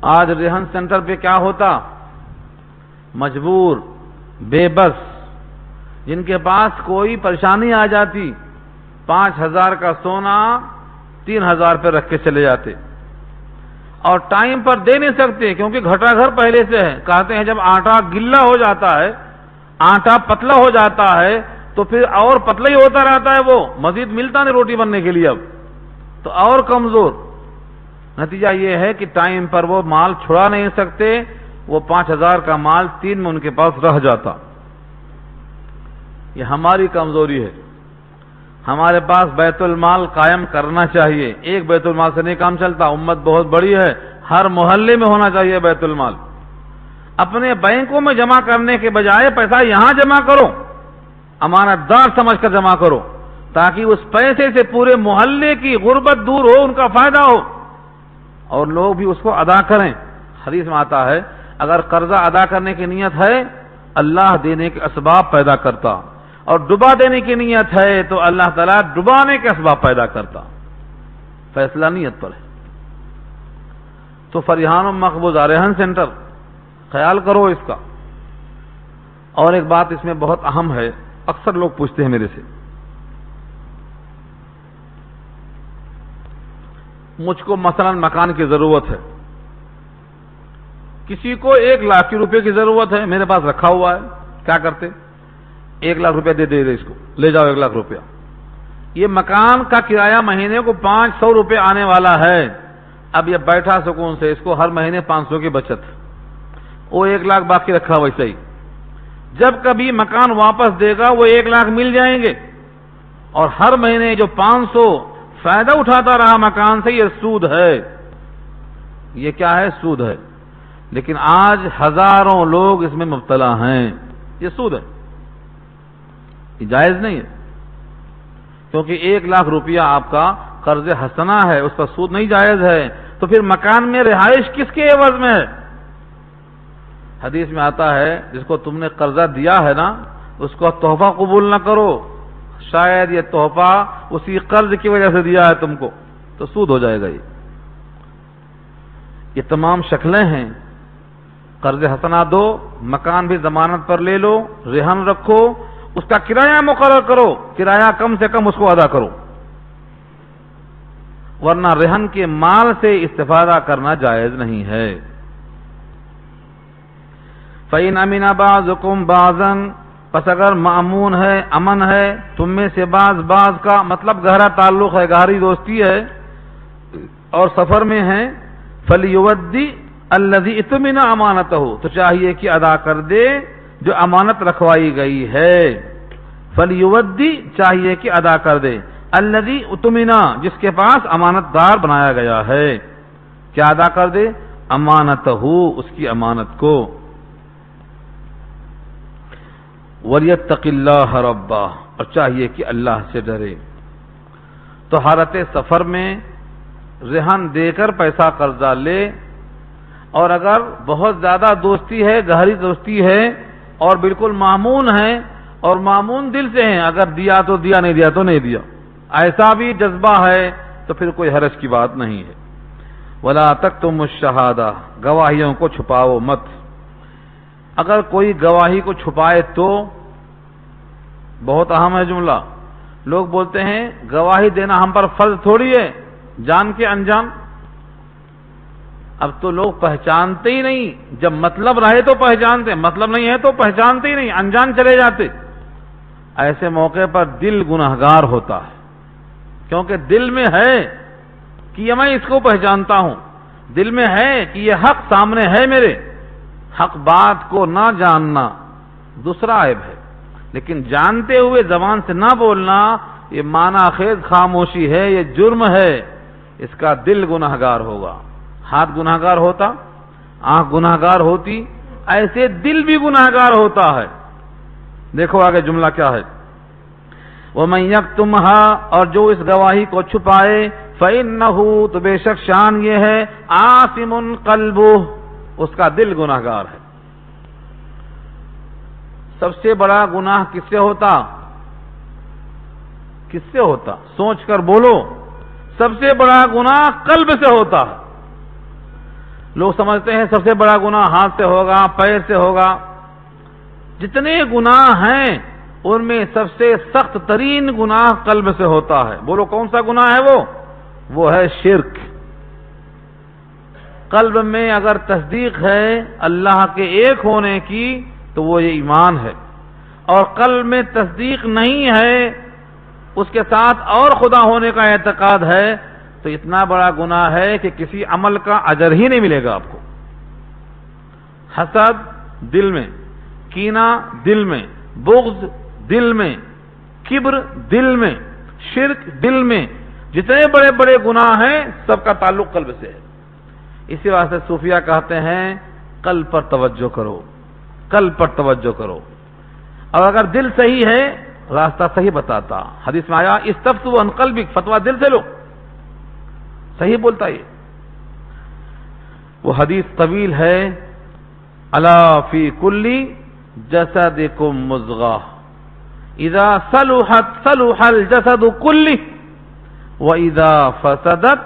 آج رہن سینٹر پہ کیا ہوتا؟ مجبور، بے بس، جن کے پاس کوئی پریشانی آ جاتی، 5000 کا سونا 3000 پہ رکھ کے چلے جاتے، اور ٹائم پر دے نہیں سکتے کیونکہ گھٹا گھر پہلے سے ہے۔ کہتے ہیں جب آٹا گلا ہو جاتا ہے، آٹا پتلا ہو جاتا ہے تو پھر اور پتلا ہی ہوتا رہتا ہے، وہ مزید ملتا نہیں روٹی بننے کے لیے، اب تو اور کمزور۔ نتیجہ یہ ہے کہ ٹائم پر وہ مال چھڑا نہیں سکتے، وہ 5000 کا مال 3 میں ان کے پاس رہ جاتا۔ یہ ہماری کمزوری ہے۔ ہمارے پاس بیت المال قائم کرنا چاہیے۔ ایک بیت المال سے نہیں کام چلتا، امت بہت بڑی ہے، ہر محلے میں ہونا چاہیے بیت المال۔ اپنے بینکوں میں جمع کرنے کے بجائے پیسہ یہاں جمع کرو، امانت دار سمجھ کر جمع کرو، تاکہ اس پیسے سے پورے محلے کی غربت دور ہو، ان کا فائدہ ہو، اور لوگ بھی اس کو ادا کریں۔ حدیث میں آتا ہے اگر قرضہ ادا کرنے کی نیت ہے اللہ دینے کے اسباب پیدا کرتا، اور ڈبا دینے کی نیت ہے تو اللہ تعالیٰ ڈبانے کے اسباب پیدا کرتا۔ فیصلہ نیت پر ہے۔ تو فریحان مقبوضہ رہن سینٹر، خیال کرو اس کا۔ اور ایک بات اس میں بہت اہم ہے، اکثر لوگ پوچھتے ہیں میرے سے، مجھ کو مثلا مکان کی ضرورت ہے، کسی کو 1 لاکھ روپے کی ضرورت ہے، میرے پاس رکھا ہوا ہے، کیا کرتے؟ 1 لاکھ روپے دے دے اس کو، لے جاؤ 1 لاکھ روپیہ۔ یہ مکان کا کرایہ مہینے کو 500 روپے آنے والا ہے، اب یہ بیٹھا سکون سے، اس کو ہر مہینے 500 کی بچت، وہ 1 لاکھ باقی رکھا ویسے ہی، جب کبھی مکان واپس دے گا وہ 1 لاکھ مل جائیں گے، اور ہر مہینے جو 500 فائدہ اٹھاتا رہا مکان سے، یہ سود ہے۔ یہ کیا ہے؟ سود ہے۔ لیکن آج ہزاروں لوگ اس میں مبتلا ہیں، یہ سود ہے، یہ جائز نہیں ہے، کیونکہ 1 لاکھ روپیہ آپ کا قرض حسنہ ہے، اس پر سود نہیں جائز ہے، تو پھر مکان میں رہائش کس کے عوض میں ہے؟ حدیث میں آتا ہے جس کو تم نے قرضہ دیا ہے نا، اس کو تحفہ قبول نہ کرو، شاید یہ تحفہ اسی قرض کی وجہ سے دیا ہے تم کو، تو سود ہو جائے گا۔ یہ تمام شکلیں ہیں، قرض حسنہ دو، مکان بھی ضمانت پر لے لو، رہن رکھو، اس کا کرایہ مقرر کرو، کرایہ کم سے کم اس کو ادا کرو، ورنہ رہن کے مال سے استفادہ کرنا جائز نہیں ہے۔ فَإِنْ أَمِنَ بَعْضُكُمْ بَعْضًا، پس اگر مامون ہے، امن ہے تم میں سے بعض کا مطلب گہرا تعلق ہے، گہری دوستی ہے، اور سفر میں ہیں، فَلْيُوَدِّ الَّذِي اؤْتُمِنَ أَمَانَتَهُ، تو چاہیے کہ ادا کر دے جو امانت رکھوائی گئی ہے۔ فَلْيُوَدِّ چاہیے کہ ادا کر دے، الَّذِي اؤْتُمِنَ جس کے پاس امانت دار بنایا گیا ہے، کیا ادا کر دے؟ أَمَانَتَهُ، اس کی امانت کو۔ وَلْيَتَّقِ اللَّهَ رَبَّهُ، اور چاہیے کہ اللہ سے ڈرے۔ تو حالت سفر میں رہن دے کر پیسہ قرضہ لے، اور اگر بہت زیادہ دوستی ہے، گہری دوستی ہے، اور بالکل مامون ہے، اور مامون دل سے ہیں، اگر دیا تو دیا، نہیں دیا تو نہیں دیا، ایسا بھی جذبہ ہے تو پھر کوئی حرج کی بات نہیں ہے۔ ولا تکتموا الشہادہ، گواہیوں کو چھپاؤ مت۔ اگر کوئی گواہی کو چھپائے تو، بہت اہم ہے جملہ، لوگ بولتے ہیں گواہی دینا ہم پر فرض تھوڑی ہے، جان کے انجان۔ اب تو لوگ پہچانتے ہی نہیں، جب مطلب رہے تو پہچانتے، مطلب نہیں ہے تو پہچانتے ہی نہیں، انجان چلے جاتے۔ ایسے موقع پر دل گنہگار ہوتا ہے، کیونکہ دل میں ہے کہ یہ میں اس کو پہچانتا ہوں، دل میں ہے کہ یہ حق سامنے ہے میرے۔ حق بات کو نہ جاننا دوسرا عیب ہے، لیکن جانتے ہوئے زبان سے نہ بولنا یہ معنی خیز خاموشی ہے، یہ جرم ہے، اس کا دل گنہگار ہوگا۔ ہاتھ گنہگار ہوتا، آنکھ گنہگار ہوتی، ایسے دل بھی گنہگار ہوتا ہے۔ دیکھو آگے جملہ کیا ہے، وَمَن يَكْتُمْهَا، اور جو اس گواہی کو چھپائے، فَإِنَّهُ، تو بے شک شان یہ ہے، آثم قلبہ، اس کا دل گنہگار ہے۔ سب سے بڑا گناہ کس سے ہوتا؟ کس سے ہوتا؟ سوچ کر بولو، سب سے بڑا گناہ قلب سے ہوتا ہے۔ لوگ سمجھتے ہیں سب سے بڑا گناہ ہاتھ سے ہوگا، پیر سے ہوگا۔ جتنے گناہ ہیں ان میں سب سے سخت ترین گناہ قلب سے ہوتا ہے۔ بولو کون سا گناہ ہے وہ ہے شرک۔ قلب میں اگر تصدیق ہے اللہ کے ایک ہونے کی تو وہ یہ ایمان ہے، اور قلب میں تصدیق نہیں ہے، اس کے ساتھ اور خدا ہونے کا اعتقاد ہے، تو اتنا بڑا گناہ ہے کہ کسی عمل کا اجر ہی نہیں ملے گا آپ کو۔ حسد دل میں، کینہ دل میں، بغض دل میں، کبر دل میں، شرک دل میں، جتنے بڑے بڑے گناہ ہیں سب کا تعلق قلب سے ہے۔ اسی واسطے صوفیہ کہتے ہیں قلب پر توجہ کرو، قلب پر توجہ کرو، اور اگر دل صحیح ہے راستہ صحیح بتاتا۔ حدیث میں آیا استفتوا عن قلبک، فتویٰ دل سے لو، صحیح بولتا یہ۔ وہ حدیث طویل ہے، الا فی کل جسدکم مضغہ اذا صلحت صلح الجسد کلہ واذا فسدت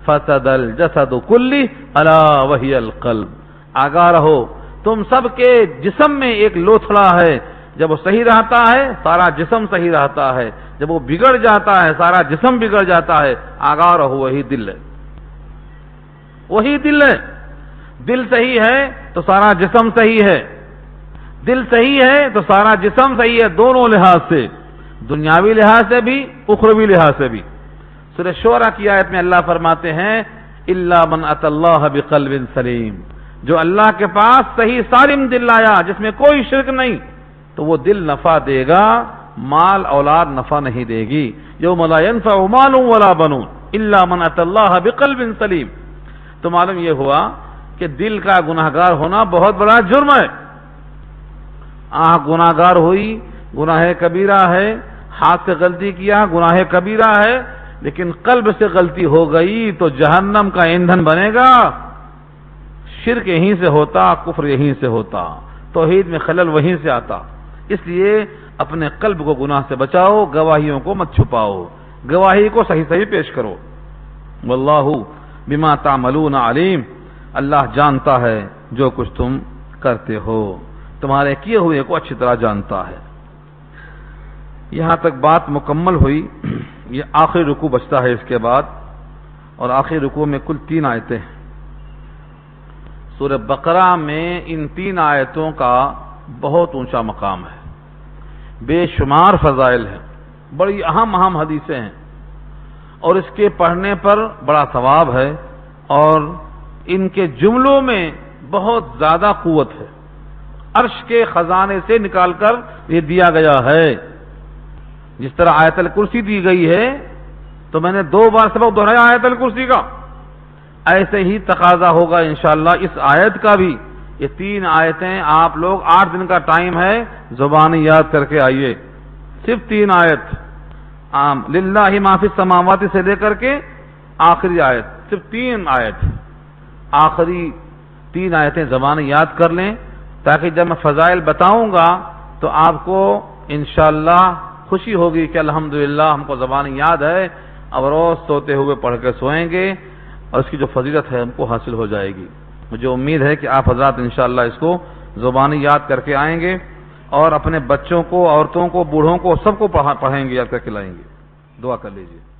فسد الجسد کلہ الا وہی القلب۔ آگاہ رہو، تم سب کے جسم میں ایک لوتھڑا ہے، جب وہ صحیح رہتا ہے سارا جسم صحیح رہتا ہے، جب وہ بگڑ جاتا ہے سارا جسم بگڑ جاتا ہے۔ آگاہ رہو، وہی دل ہے، وہی دل ہے۔ دل صحیح ہے تو سارا جسم صحیح ہے، دل صحیح ہے تو سارا جسم صحیح ہے، دونوں لحاظ سے، دنیاوی لحاظ سے بھی، اخروی لحاظ سے بھی۔ سورہ شعراء کی آیت میں اللہ فرماتے ہیں الا من اتى اللہ بقلب سلیم، جو اللہ کے پاس صحیح سالم دل لایا جس میں کوئی شرک نہیں، تو وہ دل نفع دے گا، مال اولاد نفع نہیں دے گی۔ یوم لا ينفع مال ولا بنون الا من اتى اللہ بقلب سلیم۔ تو معلوم یہ ہوا کہ دل کا گناہگار ہونا بہت بڑا جرم ہے۔ آنکھ گناہگار ہوئی، گناہ کبیرہ ہے، ہاتھ سے غلطی کیا، گناہ کبیرہ ہے، لیکن قلب سے غلطی ہو گئی تو جہنم کا ایندھن بنے گا۔ شرک یہیں سے ہوتا، کفر یہیں سے ہوتا، توحید میں خلل وہیں سے آتا۔ اس لیے اپنے قلب کو گناہ سے بچاؤ، گواہیوں کو مت چھپاؤ، گواہی کو صحیح صحیح پیش کرو۔ واللہ بما تعملون علیم، اللہ جانتا ہے جو کچھ تم کرتے ہو، تمہارے کیے ہوئے کو اچھی طرح جانتا ہے۔ یہاں تک بات مکمل ہوئی۔ یہ آخری رکوع بچتا ہے اس کے بعد، اور آخری رکوع میں کل 3 آیتیں ہیں۔ سورہ بقرہ میں ان 3 آیتوں کا بہت اونچا مقام ہے، بے شمار فضائل ہیں، بڑی اہم حدیثیں ہیں، اور اس کے پڑھنے پر بڑا ثواب ہے، اور ان کے جملوں میں بہت زیادہ قوت ہے، عرش کے خزانے سے نکال کر یہ دیا گیا ہے۔ جس طرح آیت الکرسی دی گئی ہے، تو میں نے 2 بار سبق دہرایا آیت الکرسی کا، ایسے ہی تقاضا ہوگا انشاءاللہ اس آیت کا بھی۔ یہ 3 آیتیں آپ لوگ 8 دن کا ٹائم ہے، زبانی یاد کر کے آئیے، صرف 3 آیت، للہ ما فی السماوات سے لے کر کے آخری آیت، صرف 3 آیت، آخری 3 آیتیں زبانی یاد کر لیں، تاکہ جب میں فضائل بتاؤں گا تو آپ کو انشاءاللہ خوشی ہوگی کہ الحمدللہ ہم کو زبانی یاد ہے، اب روز سوتے ہوئے پڑھ کے سوئیں گے۔ اور اس کی جو فضیلت ہے ہم کو حاصل ہو جائے گی. مجھے امید ہے کہ آپ حضرات انشاءاللہ اس کو زبانی یاد کر کے آئیں گے اور اپنے بچوں کو، عورتوں کو، بوڑھوں کو، سب کو پڑھیں گے، یاد کر کے لائیں گے. دعا کر لیجیے.